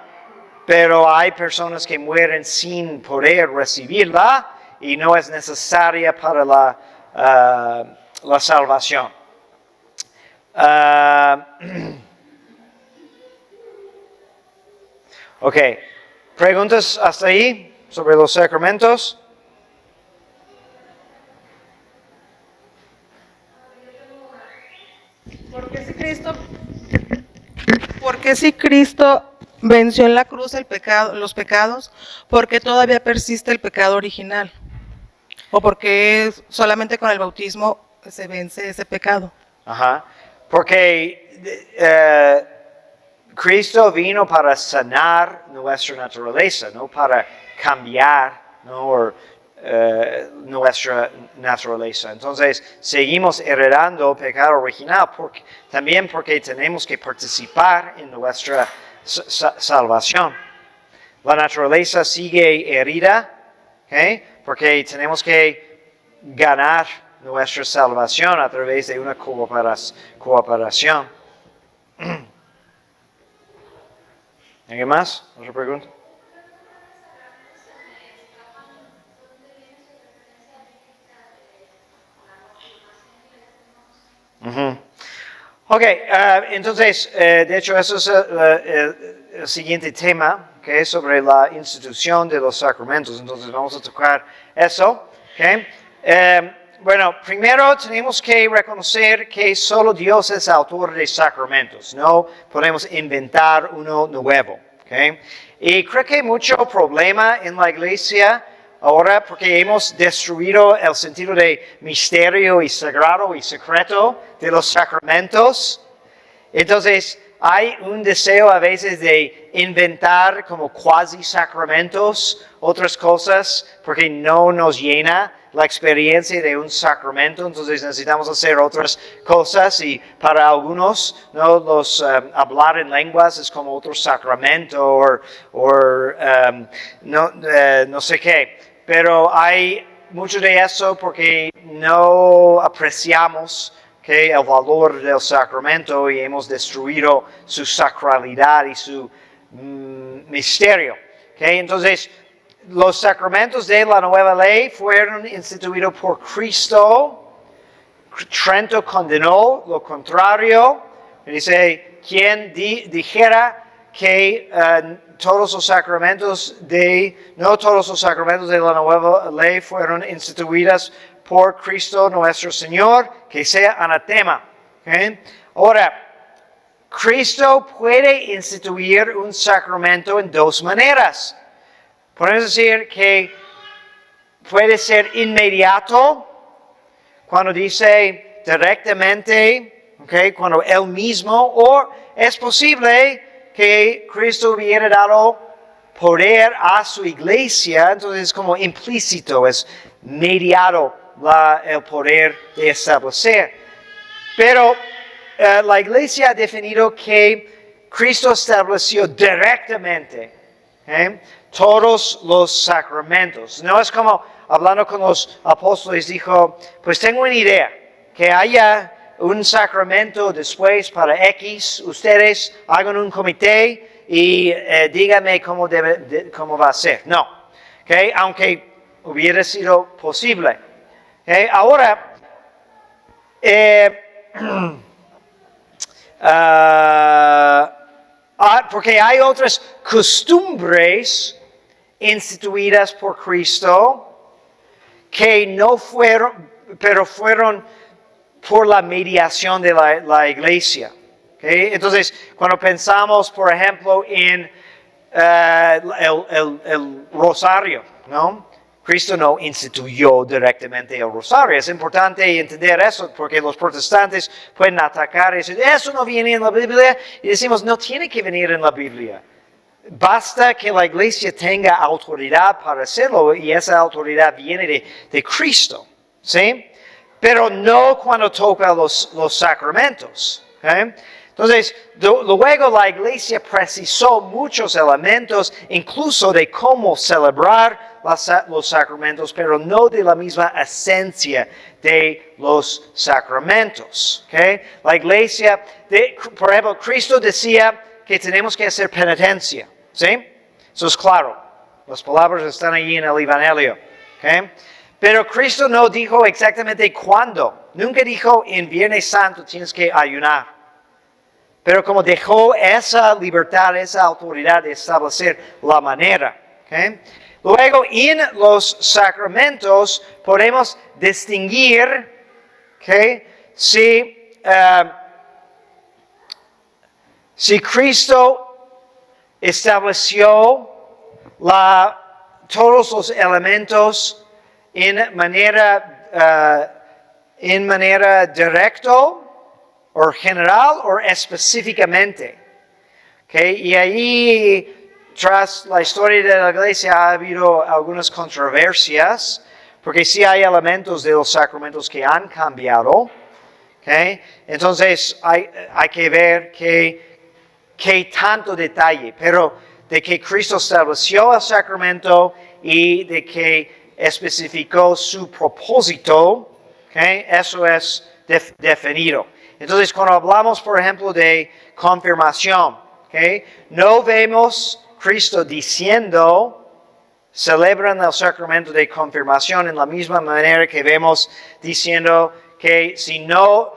pero hay personas que mueren sin poder recibirla y no es necesaria para la salvación. Ok, ¿preguntas hasta ahí sobre los sacramentos? ¿Por qué si Cristo venció en la cruz los pecados, por qué todavía persiste el pecado original? ¿O por qué solamente con el bautismo se vence ese pecado? Ajá. Porque Cristo vino para sanar nuestra naturaleza, no para cambiar, ¿no? Nuestra naturaleza. Entonces, seguimos heredando el pecado original también porque tenemos que participar en nuestra salvación. La naturaleza sigue herida, ¿okay? Porque tenemos que ganar nuestra salvación a través de una cooperación. ¿Alguien más? ¿Otra pregunta? Ok, entonces, de hecho, eso es el siguiente tema, que es sobre la institución de los sacramentos. Entonces, vamos a tocar eso. Okay. Bueno, primero tenemos que reconocer que solo Dios es autor de sacramentos. No podemos inventar uno nuevo. Okay. Y creo que hay mucho problema en la iglesia ahora porque hemos destruido el sentido de misterio y sagrado y secreto de los sacramentos. Entonces, hay un deseo a veces de inventar como cuasi sacramentos, otras cosas, porque no nos llena la experiencia de un sacramento. Entonces necesitamos hacer otras cosas y para algunos, ¿no? Hablar en lenguas es como otro sacramento o no sé qué. Pero hay mucho de eso porque no apreciamos el valor del sacramento y hemos destruido su sacralidad y su misterio. Entonces, los sacramentos de la nueva ley fueron instituidos por Cristo. Trento condenó lo contrario. Dice, quien dijera que no todos los sacramentos de la nueva ley fueron instituidos por Cristo nuestro Señor, que sea anatema. ¿Okay? Ahora, Cristo puede instituir un sacramento en dos maneras. Podemos decir que puede ser inmediato, cuando dice directamente, ¿okay? Cuando Él mismo, o es posible que Cristo hubiera dado poder a su iglesia, entonces es como implícito, es mediado el poder de establecer. Pero la iglesia ha definido que Cristo estableció directamente todos los sacramentos. No es como hablando con los apóstoles, dijo, pues tengo una idea, que haya un sacramento después para X, ustedes hagan un comité y díganme cómo va a ser. No, aunque hubiera sido posible. Ahora, porque hay otras costumbres instituidas por Cristo que no fueron, pero fueron por la mediación de la iglesia. Entonces, cuando pensamos, por ejemplo, en el rosario, ¿no? Cristo no instituyó directamente el rosario. Es importante entender eso porque los protestantes pueden atacar y decir, eso no viene en la Biblia. Y decimos, no tiene que venir en la Biblia. basta que la iglesia tenga autoridad para hacerlo y esa autoridad viene de Cristo, ¿sí? Pero no cuando toca los sacramentos, ¿ok? Entonces, luego la iglesia precisó muchos elementos, incluso de cómo celebrar los sacramentos, pero no de la misma esencia de los sacramentos. ¿Okay? La iglesia, por ejemplo, Cristo decía que tenemos que hacer penitencia. ¿Sí? Eso es claro. Las palabras están allí en el Evangelio. ¿Okay? Pero Cristo no dijo exactamente cuándo. Nunca dijo en Viernes Santo tienes que ayunar. Pero como dejó esa libertad, esa autoridad de establecer la manera. ¿Okay? Luego, en los sacramentos podemos distinguir, ¿okay? si Cristo estableció todos los elementos en manera directa o general o específicamente. ¿Okay? Y ahí, tras la historia de la iglesia ha habido algunas controversias, porque sí hay elementos de los sacramentos que han cambiado. ¿Okay? Entonces hay que ver qué tanto detalle, pero de que Cristo estableció el sacramento y de que especificó su propósito, ¿okay? Eso es definido. Entonces cuando hablamos, por ejemplo, de confirmación, ¿okay? No vemos Cristo diciendo, celebran el sacramento de confirmación en la misma manera que vemos diciendo que si no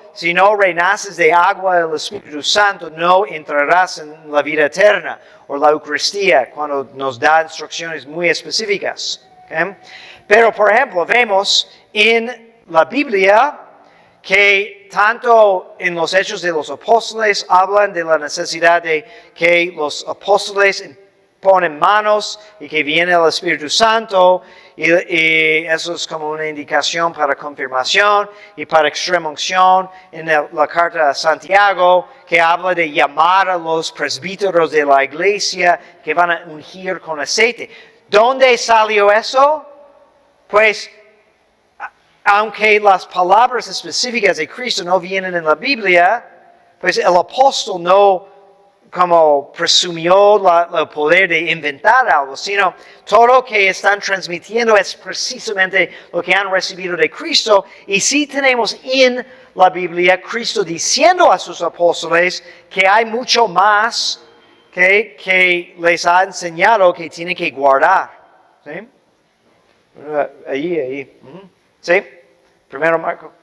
renaces de agua del Espíritu Santo, no entrarás en la vida eterna, o la Eucaristía, cuando nos da instrucciones muy específicas. ¿Okay? Pero, por ejemplo, vemos en la Biblia que tanto en los Hechos de los Apóstoles hablan de la necesidad de que los apóstoles ponen manos y que viene el Espíritu Santo y eso es como una indicación para confirmación y para extrema unción en la carta a Santiago que habla de llamar a los presbíteros de la iglesia que van a ungir con aceite. ¿Dónde salió eso? Pues aunque las palabras específicas de Cristo no vienen en la Biblia, pues el apóstol no como presumió el poder de inventar algo, sino todo lo que están transmitiendo es precisamente lo que han recibido de Cristo. Y sí tenemos en la Biblia Cristo diciendo a sus apóstoles que hay mucho más que les ha enseñado que tienen que guardar. ¿Sí? Ahí. ¿Sí? Primero, Marco.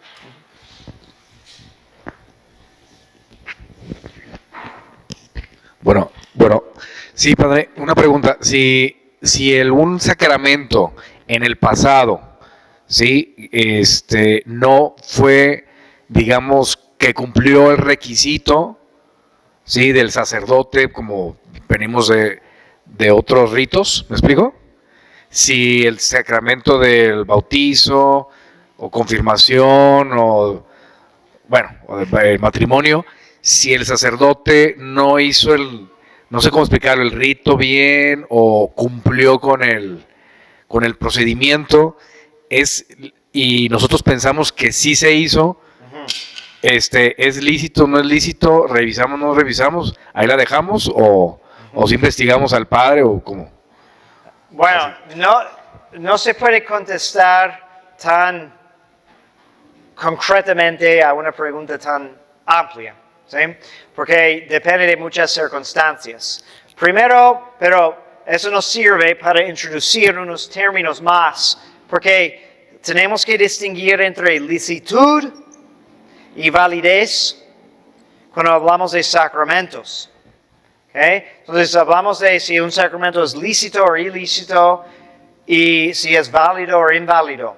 Bueno, sí, padre, una pregunta. Si un sacramento en el pasado, sí, no fue, digamos, que cumplió el requisito, sí, del sacerdote, como venimos de otros ritos, ¿me explico? Si el sacramento del bautizo o confirmación o el matrimonio, si el sacerdote no hizo no sé cómo explicarlo, el rito bien o cumplió con el procedimiento, y nosotros pensamos que sí se hizo, ¿es lícito, no es lícito? ¿Revisamos, no revisamos? ¿Ahí la dejamos o si investigamos al padre o cómo? Bueno, no se puede contestar tan concretamente a una pregunta tan amplia, ¿sí? Porque depende de muchas circunstancias. Primero, pero eso nos sirve para introducir unos términos más, porque tenemos que distinguir entre licitud y validez cuando hablamos de sacramentos. ¿Okay? Entonces hablamos de si un sacramento es lícito o ilícito y si es válido o inválido.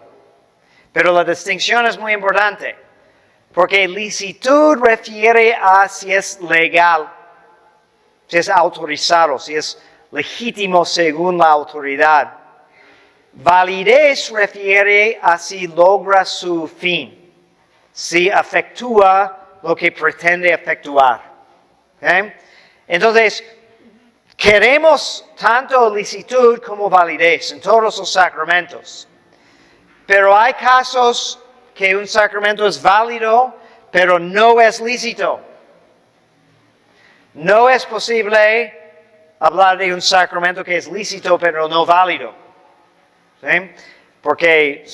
Pero la distinción es muy importante, porque licitud refiere a si es legal, si es autorizado, si es legítimo según la autoridad. Validez refiere a si logra su fin, si efectúa lo que pretende efectuar. ¿Okay? Entonces, Queremos tanto licitud como validez en todos los sacramentos. Pero hay casos que un sacramento es válido, pero no es lícito. No es posible hablar de un sacramento que es lícito, pero no válido. ¿Sí? Porque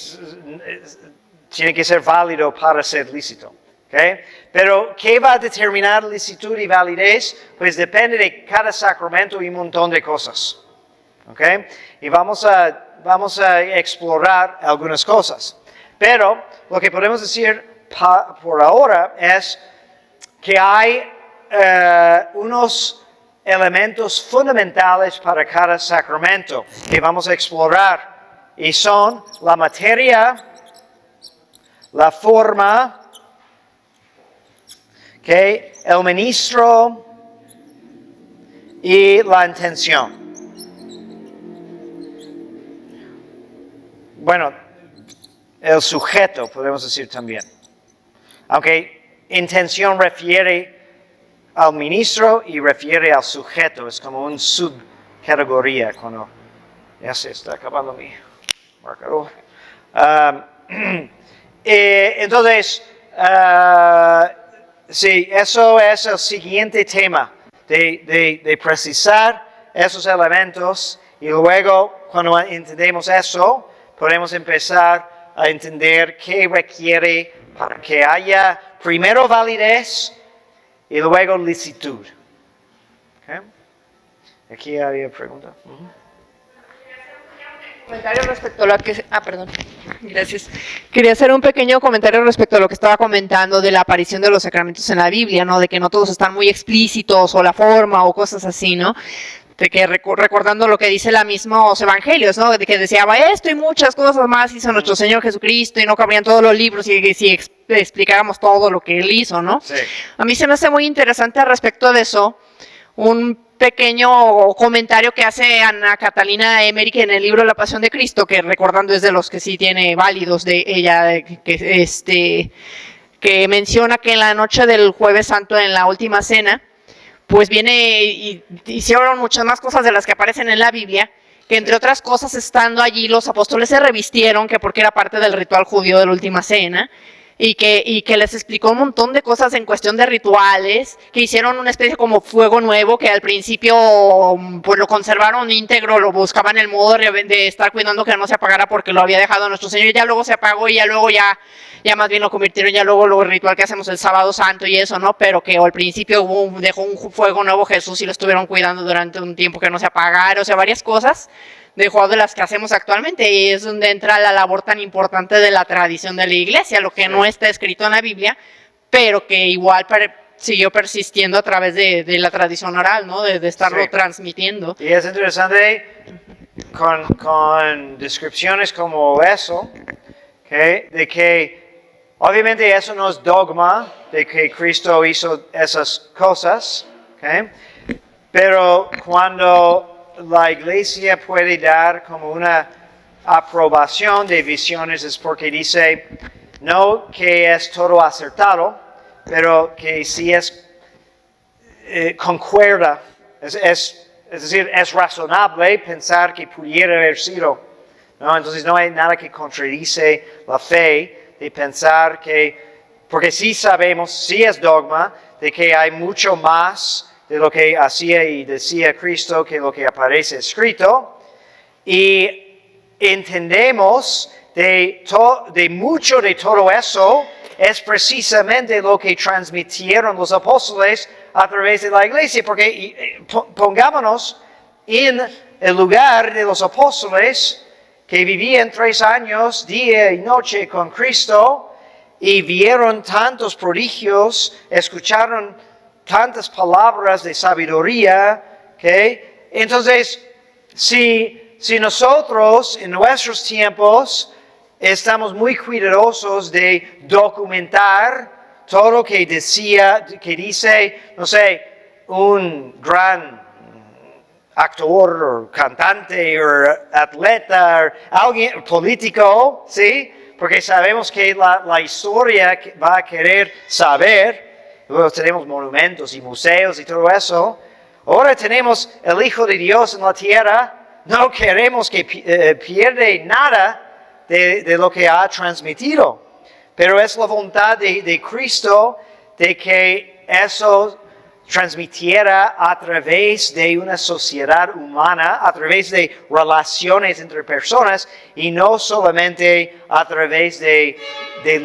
tiene que ser válido para ser lícito. ¿Okay? Pero, ¿qué va a determinar licitud y validez? Pues depende de cada sacramento y un montón de cosas. ¿Okay? Y vamos a explorar algunas cosas. Pero, lo que podemos decir por ahora es que hay unos elementos fundamentales para cada sacramento que vamos a explorar. Y son la materia, la forma, ¿okay? El ministro y la intención. Bueno, el sujeto, podemos decir también. Aunque intención refiere al ministro y refiere al sujeto, es como una subcategoría cuando ya se está acabando mi marcador. Entonces, sí, eso es el siguiente tema, de precisar esos elementos y luego cuando entendemos eso, podemos empezar a entender qué requiere para que haya primero validez y luego licitud. ¿Okay? Aquí había pregunta. Comentario respecto a lo que... perdón. Gracias. Quería hacer un pequeño comentario respecto a lo que estaba comentando de la aparición de los sacramentos en la Biblia, ¿no? De que no todos están muy explícitos o la forma o cosas así, ¿no? De que recordando lo que dice los mismos evangelios, ¿no? De que deseaba esto y muchas cosas más hizo nuestro Señor Jesucristo y no cabrían todos los libros y si explicáramos todo lo que Él hizo, ¿no? Sí. A mí se me hace muy interesante al respecto de eso, un pequeño comentario que hace Ana Catalina Emmerich en el libro La Pasión de Cristo, que recordando es de los que sí tiene válidos de ella, que menciona que en la noche del Jueves Santo, en la última cena, pues viene y hicieron muchas más cosas de las que aparecen en la Biblia, que entre otras cosas, estando allí, los apóstoles se revistieron, que porque era parte del ritual judío de la última cena, y que les explicó un montón de cosas en cuestión de rituales, que hicieron una especie como fuego nuevo, que al principio pues lo conservaron íntegro, lo buscaban el modo de estar cuidando que no se apagara porque lo había dejado nuestro Señor, y ya luego se apagó y ya luego ya más bien lo convirtieron ya luego lo ritual que hacemos el sábado santo y eso, ¿no? Pero que al principio dejó un fuego nuevo Jesús y lo estuvieron cuidando durante un tiempo que no se apagara, o sea, varias cosas dejó de las que hacemos actualmente, y es donde entra la labor tan importante de la tradición de la iglesia, lo que no está escrito en la Biblia, pero que igual siguió persistiendo a través de la tradición oral, ¿no? De estarlo transmitiendo. Y es interesante con descripciones como eso, ¿okay? De que obviamente eso no es dogma de que Cristo hizo esas cosas, ¿okay? Pero cuando la iglesia puede dar como una aprobación de visiones es porque dice no que es todo acertado, pero que sí es concuerda, es decir, es razonable pensar que pudiera haber sido, ¿no? Entonces no hay nada que contradice la fe de pensar que, porque sí sabemos, sí es dogma, de que hay mucho más de lo que hacía y decía Cristo que lo que aparece escrito, y entendemos de mucho de todo eso es precisamente lo que transmitieron los apóstoles a través de la iglesia, porque pongámonos en el lugar de los apóstoles que vivían 3 años, día y noche con Cristo, y vieron tantos prodigios, escucharon tantas palabras de sabiduría, ¿okay? Entonces, si nosotros en nuestros tiempos estamos muy cuidadosos de documentar todo lo que dice, no sé, un gran actor o cantante o atleta o alguien político, ¿sí? Porque sabemos que la historia va a querer saber. Luego tenemos monumentos y museos y todo eso. Ahora tenemos el Hijo de Dios en la tierra, no queremos que pierda nada de lo que ha transmitido. Pero es la voluntad de Cristo de que eso transmitiera a través de una sociedad humana, a través de relaciones entre personas y no solamente a través de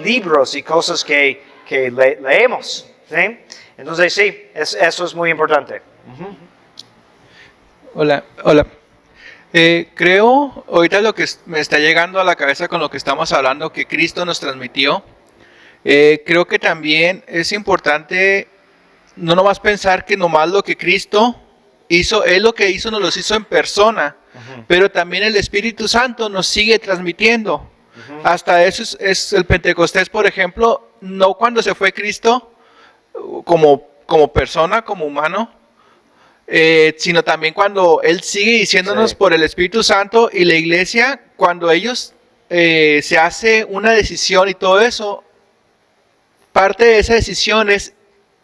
libros y cosas que leemos. ¿Sí? Entonces sí, eso es muy importante. Hola. Creo, ahorita lo que me está llegando a la cabeza con lo que estamos hablando, que Cristo nos transmitió, creo que también es importante no nomás pensar que nomás lo que Cristo hizo, Él lo que hizo nos lo hizo en persona, pero también el Espíritu Santo nos sigue transmitiendo. Hasta eso es el Pentecostés, por ejemplo, no cuando se fue Cristo como persona, como humano, sino también cuando Él sigue diciéndonos por el Espíritu Santo, y la iglesia, cuando ellos se hace una decisión y todo eso, parte de esa decisión es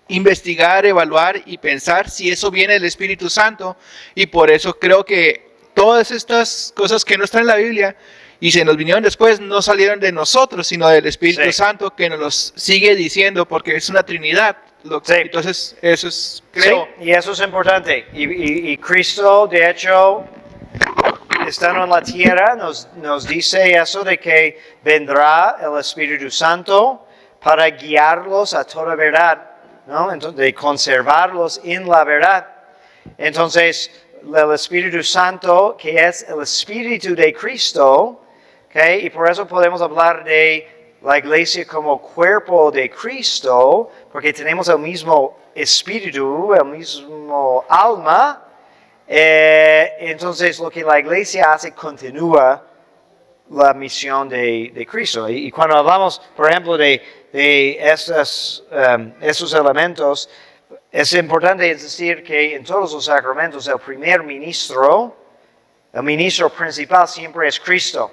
investigar, evaluar y pensar si eso viene del Espíritu Santo. Y por eso creo que todas estas cosas que no están en la Biblia y se nos vinieron después no salieron de nosotros, sino del Espíritu Santo, que nos los sigue diciendo, porque es una Trinidad. Entonces eso es, creo. Sí, y eso es importante. Y Cristo, de hecho, estando en la tierra, nos dice eso de que vendrá el Espíritu Santo para guiarlos a toda verdad, ¿no? Entonces, de conservarlos en la verdad. Entonces, el Espíritu Santo, que es el Espíritu de Cristo, ¿okay? Y por eso podemos hablar de la iglesia como cuerpo de Cristo, porque tenemos el mismo Espíritu, el mismo alma. Entonces, lo que la iglesia hace continúa la misión de Cristo. Y cuando hablamos, por ejemplo, de esos elementos, es importante decir que en todos los sacramentos el primer ministro, el ministro principal siempre es Cristo.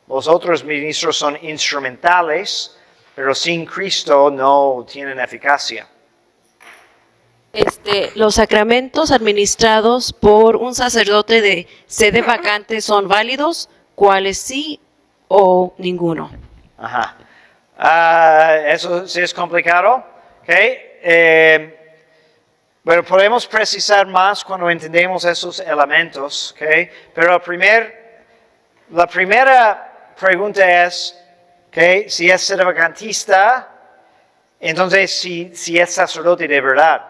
Los otros ministros son instrumentales, pero sin Cristo no tienen eficacia. Los sacramentos administrados por un sacerdote de sede vacante son válidos, ¿cuáles sí o ninguno? Ajá. Eso sí es complicado. Okay. Bueno, podemos precisar más cuando entendemos esos elementos. Okay. Pero la primera pregunta es, okay, si es sedevacantista, entonces si es sacerdote de verdad.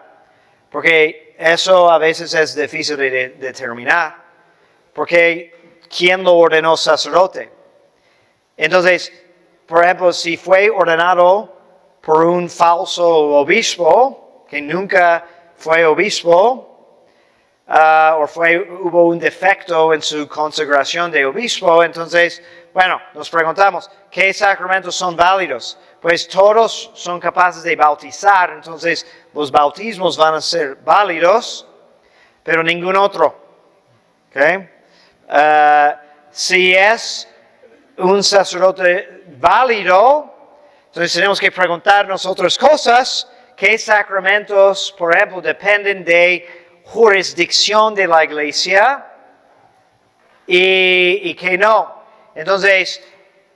Porque eso a veces es difícil de determinar. Porque ¿quién lo ordenó sacerdote? Entonces, por ejemplo, si fue ordenado por un falso obispo, que nunca fue obispo, o hubo un defecto en su consagración de obispo, entonces, bueno, nos preguntamos, ¿qué sacramentos son válidos? Pues todos son capaces de bautizar, entonces los bautismos van a ser válidos, pero ningún otro. ¿Okay? Si es un sacerdote válido, entonces tenemos que preguntarnos otras cosas. ¿Qué sacramentos, por ejemplo, dependen de jurisdicción de la iglesia y qué no? Entonces,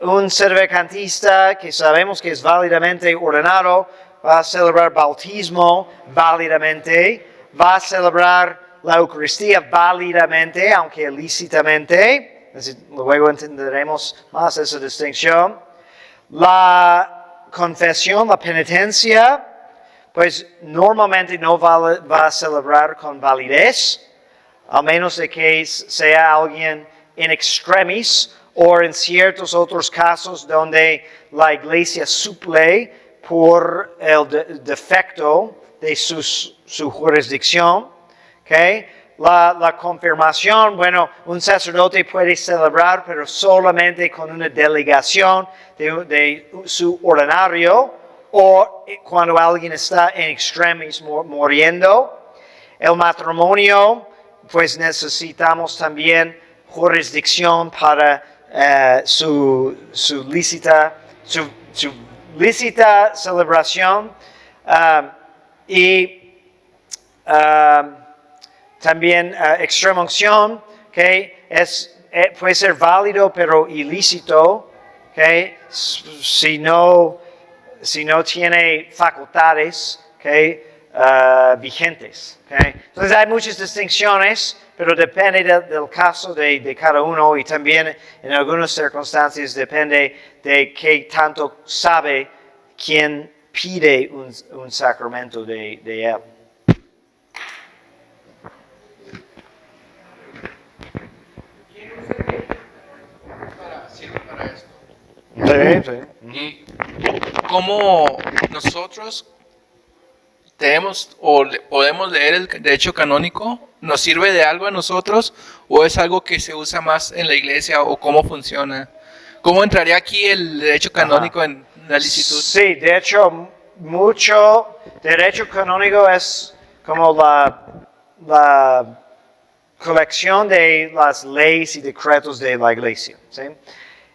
un sedevacantista que sabemos que es válidamente ordenado va a celebrar bautismo válidamente, va a celebrar la Eucaristía válidamente, aunque ilícitamente. Luego entenderemos más esa distinción. La confesión, la penitencia, pues normalmente no va a celebrar con validez, a menos de que sea alguien in extremis o en ciertos otros casos donde la iglesia suple por el defecto de su jurisdicción. ¿Okay? La confirmación, bueno, un sacerdote puede celebrar, pero solamente con una delegación de su ordinario o cuando alguien está en extremis muriendo. El matrimonio, pues necesitamos también jurisdicción para su lícita celebración. También extrema unción, ¿okay? Puede ser válido pero ilícito, ¿okay? Si no tiene facultades, ¿okay? Vigentes. ¿Okay? Entonces hay muchas distinciones, pero depende del caso de cada uno y también en algunas circunstancias depende de qué tanto sabe quien pide un sacramento de él. Sirve para esto. Sí. Y cómo nosotros tenemos o podemos leer el derecho canónico, ¿nos sirve de algo a nosotros o es algo que se usa más en la iglesia o cómo funciona? ¿Cómo entraría aquí el derecho canónico en la licitud? Sí, de hecho, mucho derecho canónico es como la colección de las leyes y decretos de la iglesia. ¿Sí?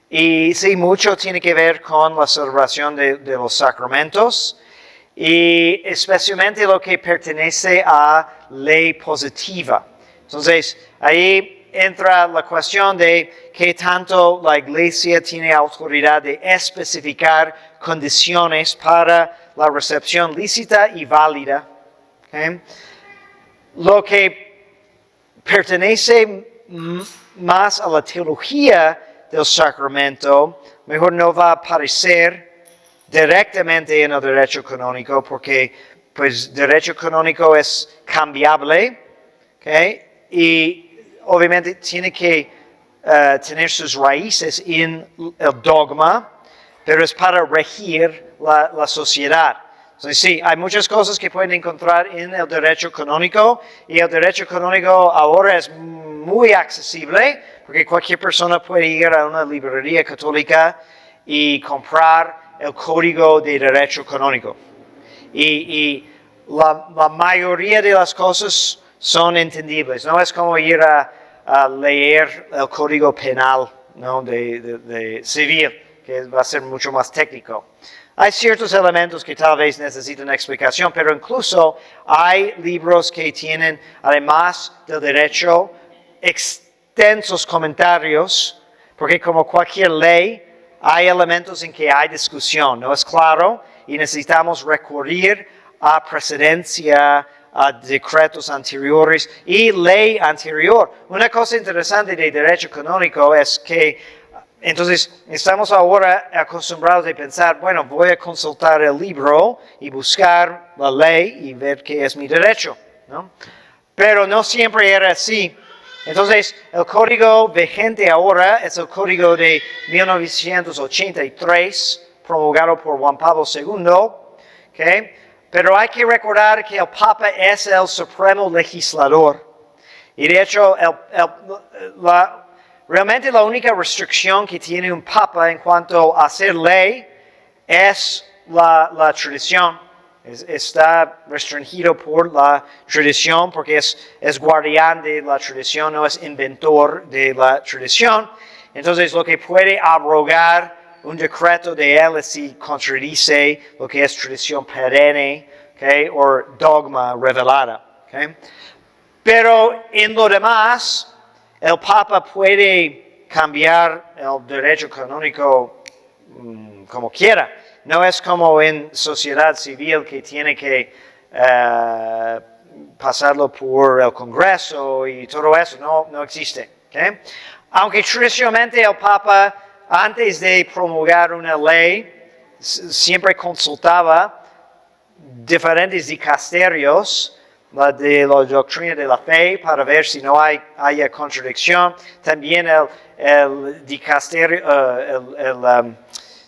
Y sí, mucho tiene que ver con la celebración de los sacramentos y especialmente lo que pertenece a ley positiva. Entonces, ahí entra la cuestión de qué tanto la iglesia tiene autoridad de especificar condiciones para la recepción lícita y válida. ¿Okay? Lo que pertenece más a la teología del sacramento, mejor no va a aparecer directamente en el derecho canónico, porque pues derecho canónico es cambiable, ¿okay? Y obviamente tiene que tener sus raíces en el dogma, pero es para regir la sociedad. Entonces, sí, hay muchas cosas que pueden encontrar en el derecho canónico y el derecho canónico ahora es muy accesible porque cualquier persona puede ir a una librería católica y comprar el código de derecho canónico. Y la mayoría de las cosas son entendibles. No es como ir a leer el código penal, ¿no? de civil, que va a ser mucho más técnico. Hay ciertos elementos que tal vez necesitan explicación, pero incluso hay libros que tienen, además del derecho, extensos comentarios, porque como cualquier ley, hay elementos en que hay discusión, no es claro, y necesitamos recurrir a precedencia, a decretos anteriores y ley anterior. Una cosa interesante de derecho canónico es que entonces, estamos ahora acostumbrados a pensar, bueno, voy a consultar el libro y buscar la ley y ver qué es mi derecho, ¿no? Pero no siempre era así. Entonces, el código vigente ahora es el código de 1983, promulgado por Juan Pablo II, ¿okay? Pero hay que recordar que el Papa es el supremo legislador. Y de hecho, realmente la única restricción que tiene un papa en cuanto a hacer ley es la tradición. Está restringido por la tradición porque es guardián de la tradición, no es inventor de la tradición. Entonces lo que puede abrogar un decreto de él es si contradice lo que es tradición perenne, ¿okay? O dogma revelada. ¿Okay? Pero en lo demás, el Papa puede cambiar el derecho canónico como quiera. No es como en sociedad civil que tiene que pasarlo por el Congreso y todo eso. No existe. ¿Okay? Aunque tradicionalmente el Papa, antes de promulgar una ley, siempre consultaba diferentes dicasterios de la doctrina de la fe para ver si no haya contradicción. También el dicasterio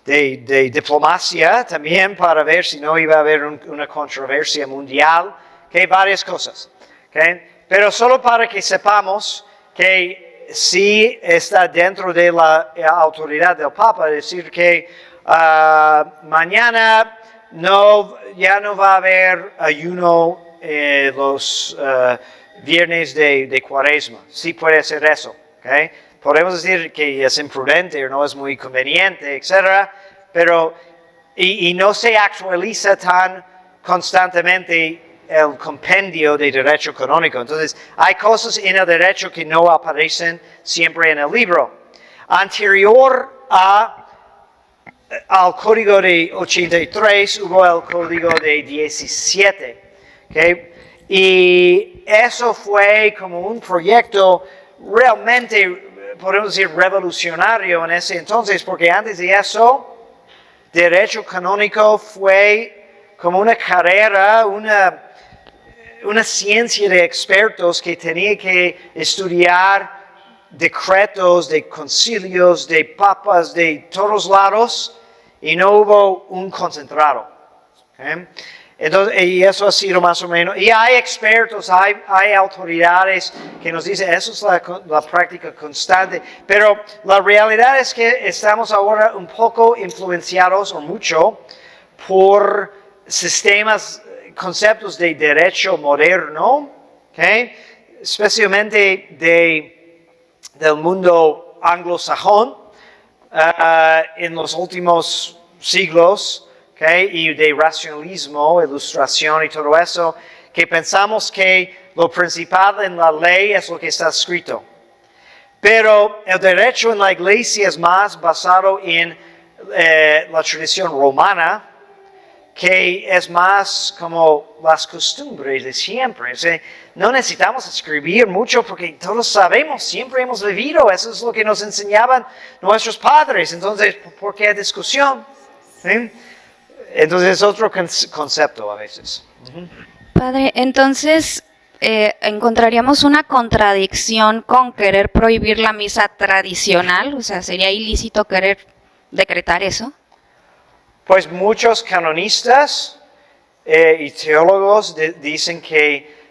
de diplomacia, también para ver si no iba a haber una controversia mundial. Okay, varias cosas. Okay? Pero solo para que sepamos que sí está dentro de la autoridad del Papa, decir que mañana ya no va a haber ayuno los viernes de Cuaresma. Sí puede hacer eso. ¿Okay? Podemos decir que es imprudente o no es muy conveniente, etc. Pero y no se actualiza tan constantemente el compendio de derecho canónico. Entonces, hay cosas en el derecho que no aparecen siempre en el libro. Anterior al código de 83 hubo el código de 17. ¿Okay? Y eso fue como un proyecto realmente, podemos decir, revolucionario en ese entonces, porque antes de eso, derecho canónico fue como una carrera, una ciencia de expertos que tenía que estudiar decretos de concilios, de papas, de todos lados, y no hubo un concentrado. ¿Okay? Entonces, y eso ha sido más o menos, y hay expertos, hay autoridades que nos dicen, eso es la práctica constante, pero la realidad es que estamos ahora un poco influenciados, o mucho, por sistemas, conceptos de derecho moderno, ¿okay? Especialmente del mundo anglosajón, en los últimos siglos, ¿okay? Y de racionalismo, ilustración y todo eso, que pensamos que lo principal en la ley es lo que está escrito. Pero el derecho en la iglesia es más basado en la tradición romana, que es más como las costumbres de siempre. O sea, no necesitamos escribir mucho porque todos sabemos, siempre hemos vivido, eso es lo que nos enseñaban nuestros padres. Entonces, ¿por qué hay discusión? ¿Sí? Entonces es otro concepto a veces. Padre, entonces encontraríamos una contradicción con querer prohibir la misa tradicional, o sea, ¿sería ilícito querer decretar eso? Pues muchos canonistas y teólogos dicen que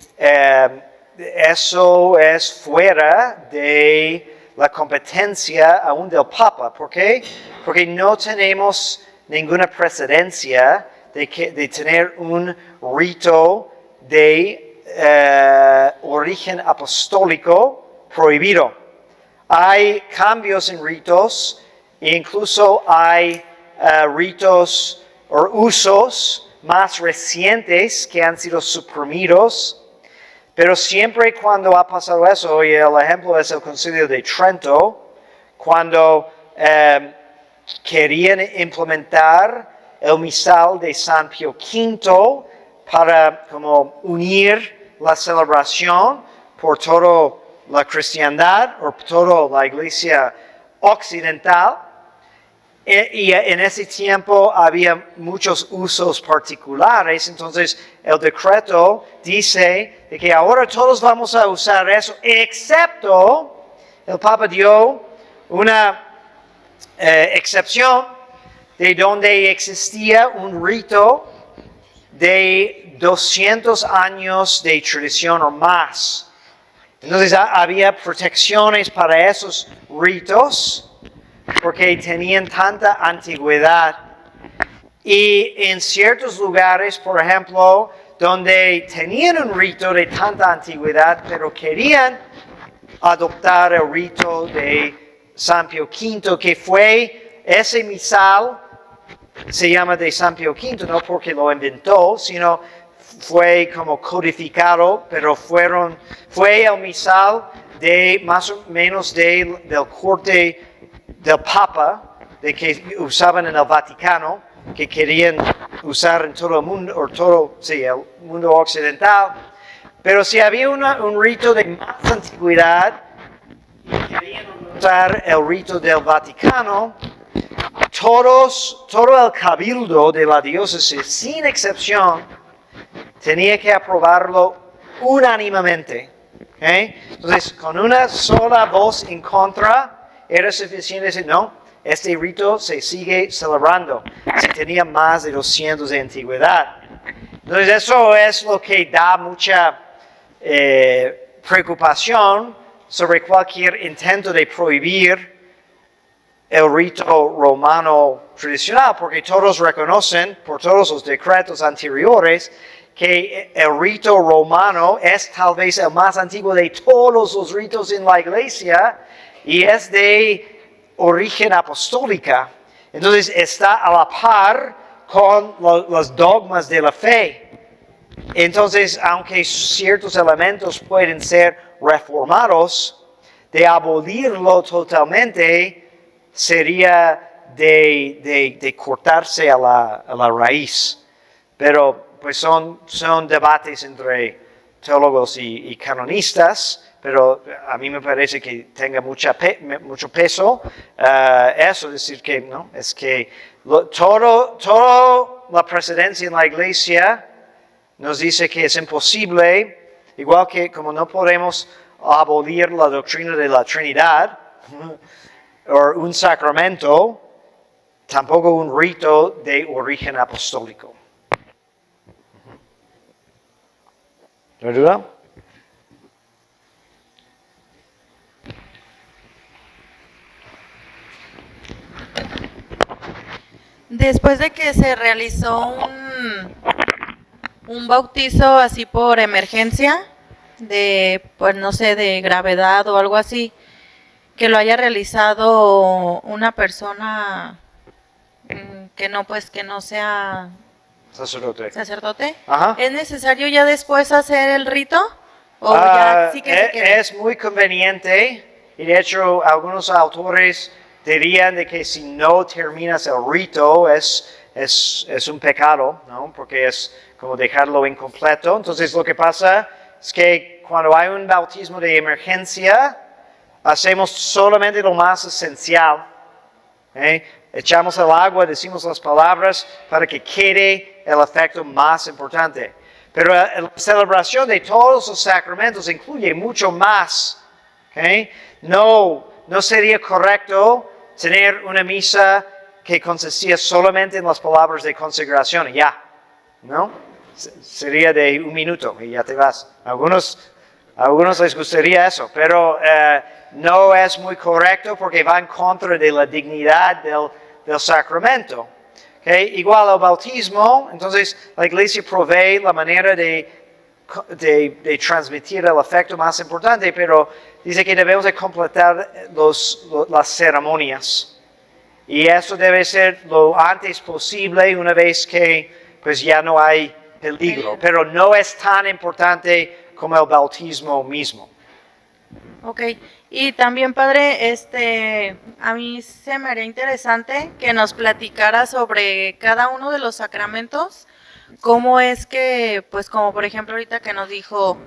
eso es fuera de la competencia aún del Papa. ¿Por qué? Porque no tenemos ninguna precedencia de tener un rito de origen apostólico prohibido. Hay cambios en ritos e incluso hay ritos o usos más recientes que han sido suprimidos, pero siempre cuando ha pasado eso, y el ejemplo es el Concilio de Trento, cuando querían implementar el misal de San Pío V para como unir la celebración por toda la cristiandad o por toda la iglesia occidental. Y en ese tiempo había muchos usos particulares, entonces el decreto dice de que ahora todos vamos a usar eso, excepto el Papa dio una excepción de donde existía un rito de 200 años de tradición o más. Entonces había protecciones para esos ritos porque tenían tanta antigüedad. Y en ciertos lugares, por ejemplo, donde tenían un rito de tanta antigüedad, pero querían adoptar el rito de San Pío V, que fue ese misal, se llama de San Pío V, no porque lo inventó, sino fue como codificado, pero fue el misal de más o menos del corte del Papa, de que usaban en el Vaticano, que querían usar en todo el mundo, el mundo occidental. Pero si había un rito de más antigüedad y querían usar el rito del Vaticano, todo el cabildo de la diócesis, sin excepción, tenía que aprobarlo unánimemente. ¿Okay? Entonces, con una sola voz en contra, era suficiente decir, no, este rito se sigue celebrando, si tenía más de 200 de antigüedad. Entonces, eso es lo que da mucha preocupación sobre cualquier intento de prohibir el rito romano tradicional, porque todos reconocen, por todos los decretos anteriores, que el rito romano es tal vez el más antiguo de todos los ritos en la iglesia y es de origen apostólica. Entonces está a la par con los dogmas de la fe. Entonces, aunque ciertos elementos pueden ser reformados, de abolirlo totalmente sería de cortarse a la raíz. Pero pues son debates entre teólogos y canonistas, pero a mí me parece que tenga mucho peso eso, decir que no, es que todo la presidencia en la iglesia nos dice que es imposible, igual que como no podemos abolir la doctrina de la Trinidad o un sacramento, tampoco un rito de origen apostólico. ¿No duda? Después de que se realizó un bautizo así por emergencia, de, pues no sé, de gravedad o algo así, que lo haya realizado una persona que no sea sacerdote, Ajá. ¿es necesario ya después hacer el rito? ¿O ya sí que se quede? Es muy conveniente y de hecho algunos autores dirían de que si no terminas el rito es un pecado, ¿no? Porque es como dejarlo incompleto. Entonces lo que pasa es que cuando hay un bautismo de emergencia, hacemos solamente lo más esencial. Echamos el agua, decimos las palabras para que quede el efecto más importante. Pero la celebración de todos los sacramentos incluye mucho más. No sería correcto tener una misa que consistía solamente en las palabras de consagración y ya, ¿no? Sería de 1 minuto y ya te vas. A algunos les gustaría eso, pero no es muy correcto porque va en contra de la dignidad del sacramento. Igual al bautismo, entonces la iglesia provee la manera de transmitir el efecto más importante, pero dice que debemos de completar las ceremonias. Y eso debe ser lo antes posible una vez que pues ya no hay peligro, pero no es tan importante como el bautismo mismo. Ok, y también padre, a mí se me haría interesante que nos platicara sobre cada uno de los sacramentos, cómo es que, pues como por ejemplo ahorita que nos dijo,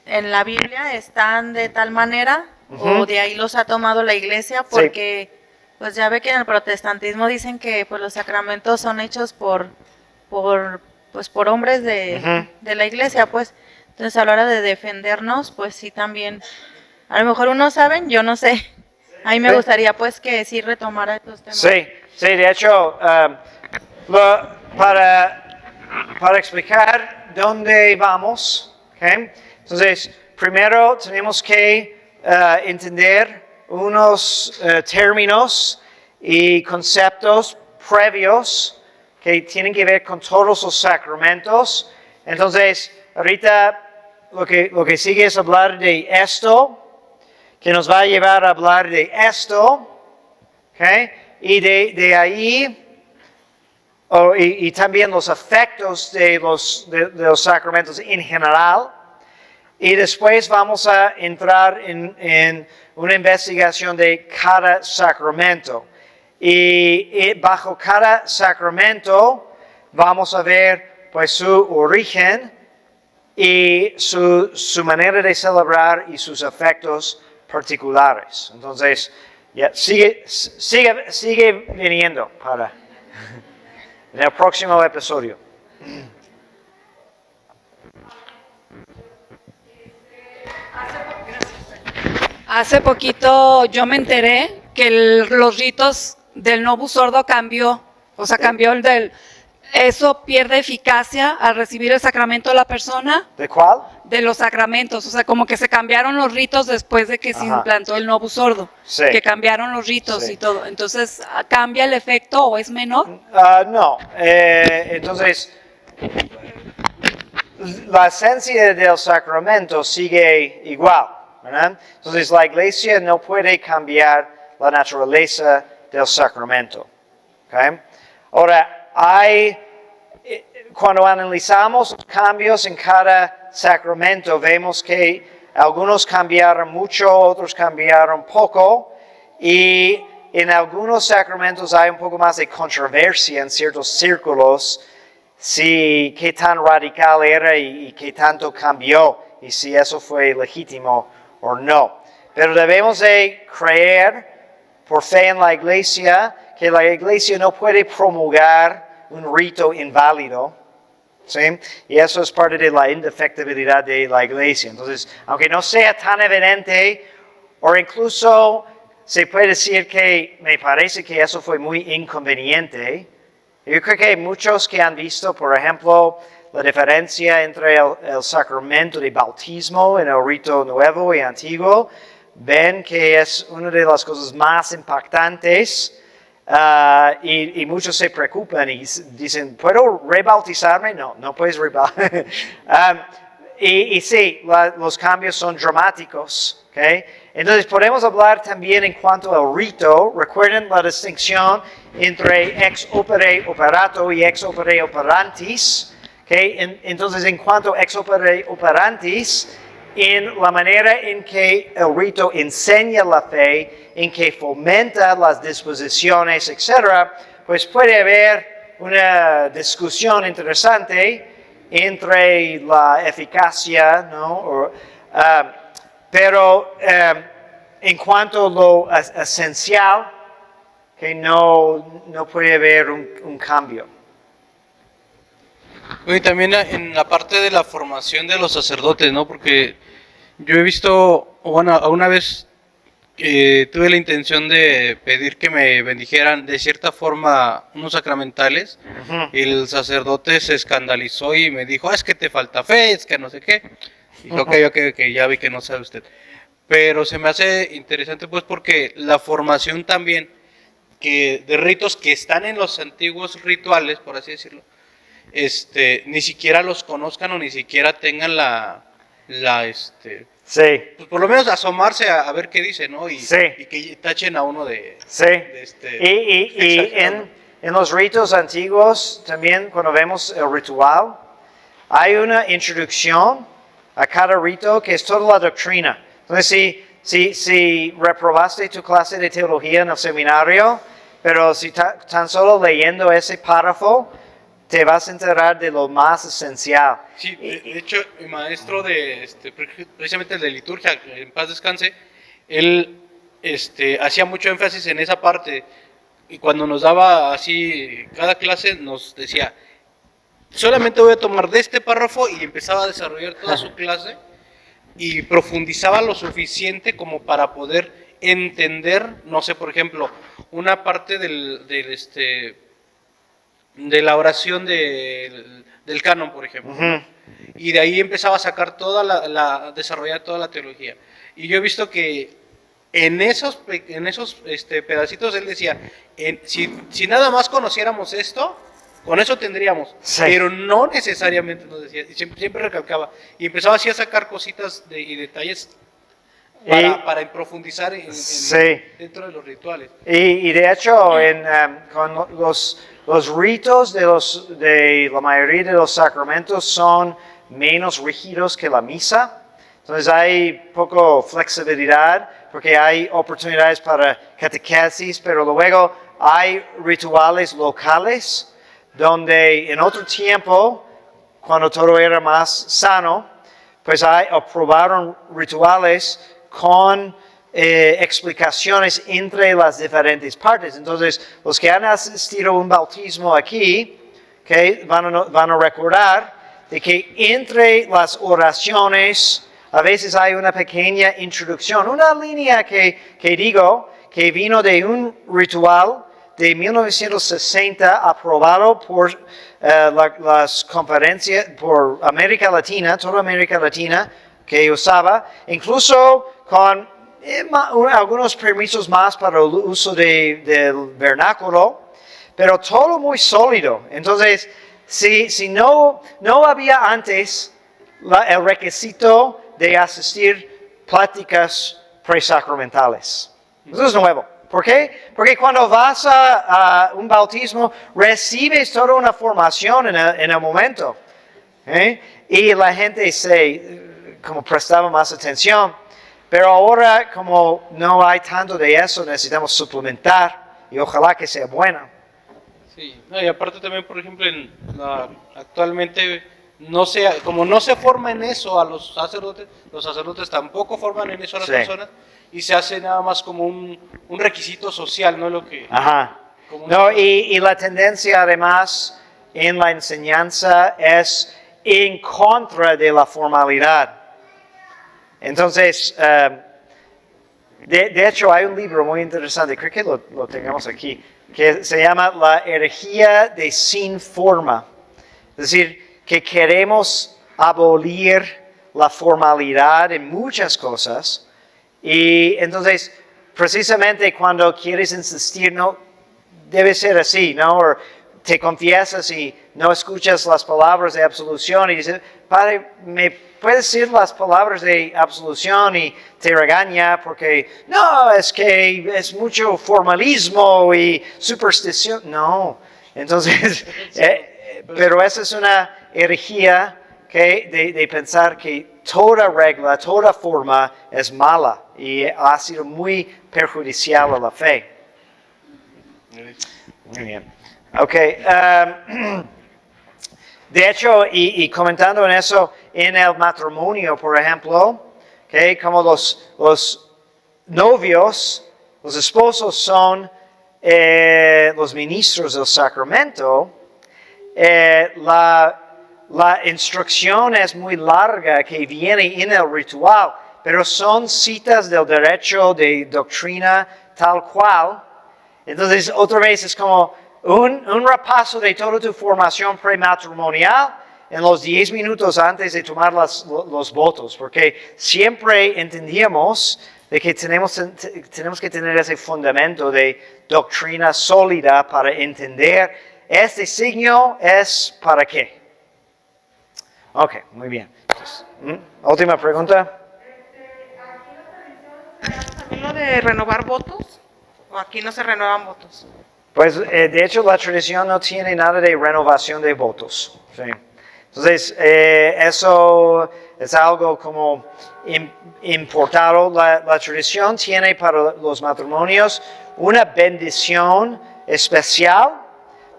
en la Biblia están de tal manera, o de ahí los ha tomado la iglesia, porque pues ya ve que en el protestantismo dicen que pues los sacramentos son hechos por hombres de la iglesia, pues. Entonces, a la hora de defendernos, pues sí también, a lo mejor unos saben, yo no sé. A mí me gustaría pues que sí retomara estos temas. Sí, de hecho, para explicar dónde vamos, entonces, primero tenemos que entender unos términos y conceptos previos que tienen que ver con todos los sacramentos. Entonces, ahorita lo que sigue es hablar de esto, que nos va a llevar a hablar de esto, y de ahí, y también los efectos de los sacramentos en general, y después vamos a entrar en una investigación de cada sacramento. Y bajo cada sacramento vamos a ver pues su origen, y su manera de celebrar y sus efectos particulares. Entonces, ya sigue viniendo para en el próximo episodio. Hace poquito yo me enteré que los ritos del Novus Sordo cambió, o sea, cambió el del... ¿Eso pierde eficacia al recibir el sacramento de la persona? ¿De cuál? De los sacramentos, o sea, como que se cambiaron los ritos después de que se implantó el Novus Sordo, que cambiaron los ritos y todo. Entonces, ¿cambia el efecto o es menor? No, entonces, la esencia del sacramento sigue igual, ¿verdad? Entonces, la iglesia no puede cambiar la naturaleza del sacramento. Ahora, hay cuando analizamos cambios en cada sacramento, vemos que algunos cambiaron mucho, otros cambiaron poco, y en algunos sacramentos hay un poco más de controversia en ciertos círculos, si qué tan radical era y qué tanto cambió, y si eso fue legítimo o no. Pero debemos de creer por fe en la iglesia que la iglesia no puede promulgar un rito inválido, ¿sí? Y eso es parte de la indefectibilidad de la iglesia. Entonces, aunque no sea tan evidente, o incluso se puede decir que me parece que eso fue muy inconveniente, yo creo que hay muchos que han visto, por ejemplo, la diferencia entre el sacramento de bautismo en el rito nuevo y antiguo, ven que es una de las cosas más impactantes. Y muchos se preocupan y dicen, ¿puedo rebautizarme? No, no puedes rebautizarme. Y sí, los cambios son dramáticos. ¿Okay? Entonces podemos hablar también en cuanto al rito. Recuerden la distinción entre ex opere operato y ex opere operantis. ¿Okay? Entonces en cuanto a ex opere operantis, en la manera en que el rito enseña la fe, en que fomenta las disposiciones, etc., pues puede haber una discusión interesante entre la eficacia, ¿no? Pero en cuanto a lo esencial, que no puede haber un cambio. Y también en la parte de la formación de los sacerdotes, ¿no? Porque yo he visto, bueno, una vez tuve la intención de pedir que me bendijeran de cierta forma unos sacramentales, y el sacerdote se escandalizó y me dijo, es que te falta fe, es que no sé qué. Y dije, ok, ya vi que no sabe usted. Pero se me hace interesante pues porque la formación también que de ritos que están en los antiguos rituales, por así decirlo, ni siquiera los conozcan o ni siquiera tengan Sí. pues por lo menos asomarse a ver qué dice, ¿no? Y, Sí. y que tachen a uno de... Sí. Y exagerado. en los ritos antiguos, también cuando vemos el ritual, hay una introducción a cada rito que es toda la doctrina. Entonces, si reprobaste tu clase de teología en el seminario, pero si tan solo leyendo ese párrafo, te vas a enterar de lo más esencial. Sí, de hecho, mi maestro precisamente el de liturgia, en paz descanse, él hacía mucho énfasis en esa parte, y cuando nos daba así cada clase nos decía, solamente voy a tomar de este párrafo, y empezaba a desarrollar toda su clase y profundizaba lo suficiente como para poder entender, no sé, por ejemplo, una parte de la oración del canon, por ejemplo, ¿no? Y de ahí empezaba a sacar desarrollar toda la teología. Y yo he visto que en esos pedacitos él decía, si nada más conociéramos esto, con eso tendríamos, Sí. pero no necesariamente nos decía, y siempre recalcaba, y empezaba así a sacar cositas y detalles para profundizar Sí. dentro de los rituales. Y de hecho, con los ritos de la mayoría de los sacramentos son menos rígidos que la misa. Entonces hay poco flexibilidad porque hay oportunidades para catequesis, pero luego hay rituales locales donde en otro tiempo, cuando todo era más sano, pues aprobaron rituales con explicaciones entre las diferentes partes. Entonces, los que han asistido a un bautismo aquí, okay, van a recordar de que entre las oraciones a veces hay una pequeña introducción, una línea que digo que vino de un ritual de 1960 aprobado por las conferencias, por América Latina, toda América Latina que usaba, incluso con algunos permisos más para el uso del vernáculo, pero todo muy sólido. Entonces, si no había antes el requisito de asistir pláticas presacramentales. Eso es nuevo. ¿Por qué? Porque cuando vas a un bautismo, recibes toda una formación en el momento. Y la gente como prestaba más atención. Pero ahora, como no hay tanto de eso, necesitamos suplementar y ojalá que sea buena. Sí, no, y aparte también, por ejemplo, actualmente como no se forma en eso a los sacerdotes tampoco forman en eso a las Sí. personas y se hace nada más como un requisito social, no lo que... Ajá. como No, y la tendencia además en la enseñanza es en contra de la formalidad. Entonces, de hecho hay un libro muy interesante, creo que lo tengamos aquí, que se llama La herejía de sin forma. Es decir, que queremos abolir la formalidad en muchas cosas. Y entonces, precisamente cuando quieres insistir, no, debe ser así, ¿no? O te confiesas y no escuchas las palabras de absolución y dices, Padre, ¿me puedes decir las palabras de absolución? Y te regaña porque, no, es que es mucho formalismo y superstición. No, entonces, pero esa es una herejía de pensar que toda regla, toda forma es mala y ha sido muy perjudicial a la fe. Muy bien. Ok. De hecho, y comentando en eso, en el matrimonio, por ejemplo, como los novios, los esposos son los ministros del sacramento, la instrucción es muy larga que viene en el ritual, pero son citas del derecho de doctrina tal cual. Entonces, otra vez es como un repaso de toda tu formación prematrimonial en los 10 minutos antes de tomar los votos, porque siempre entendíamos de que tenemos que tener ese fundamento de doctrina sólida para entender este signo es para qué. Ok, muy bien. Entonces, última pregunta. ¿También lo de renovar votos? ¿O aquí no se renuevan votos? Pues de hecho la tradición no tiene nada de renovación de votos. ¿Sí? Entonces eso es algo como importado. La tradición tiene para los matrimonios una bendición especial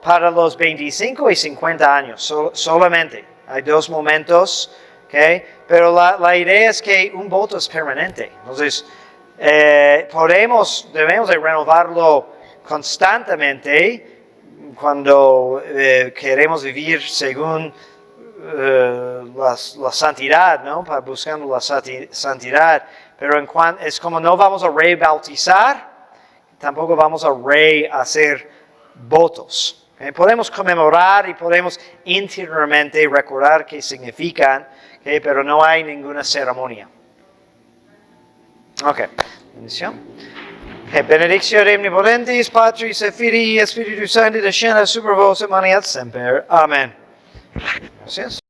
para los 25 y 50 años solamente. Hay 2 momentos, ¿okay? Pero la idea es que un voto es permanente. Entonces debemos de renovarlo constantemente cuando queremos vivir según la santidad, ¿no? Buscando la santidad. Pero es como no vamos a rebautizar, tampoco vamos a rehacer votos. ¿Okay? Podemos conmemorar y podemos interiormente recordar qué significan, ¿okay? Pero no hay ninguna ceremonia. Ok, bendición. Benedictio de omnipotentis, Patris et Filii et Spiritus Sancti, descenda super vos et maneat semper. Amen. Gracias.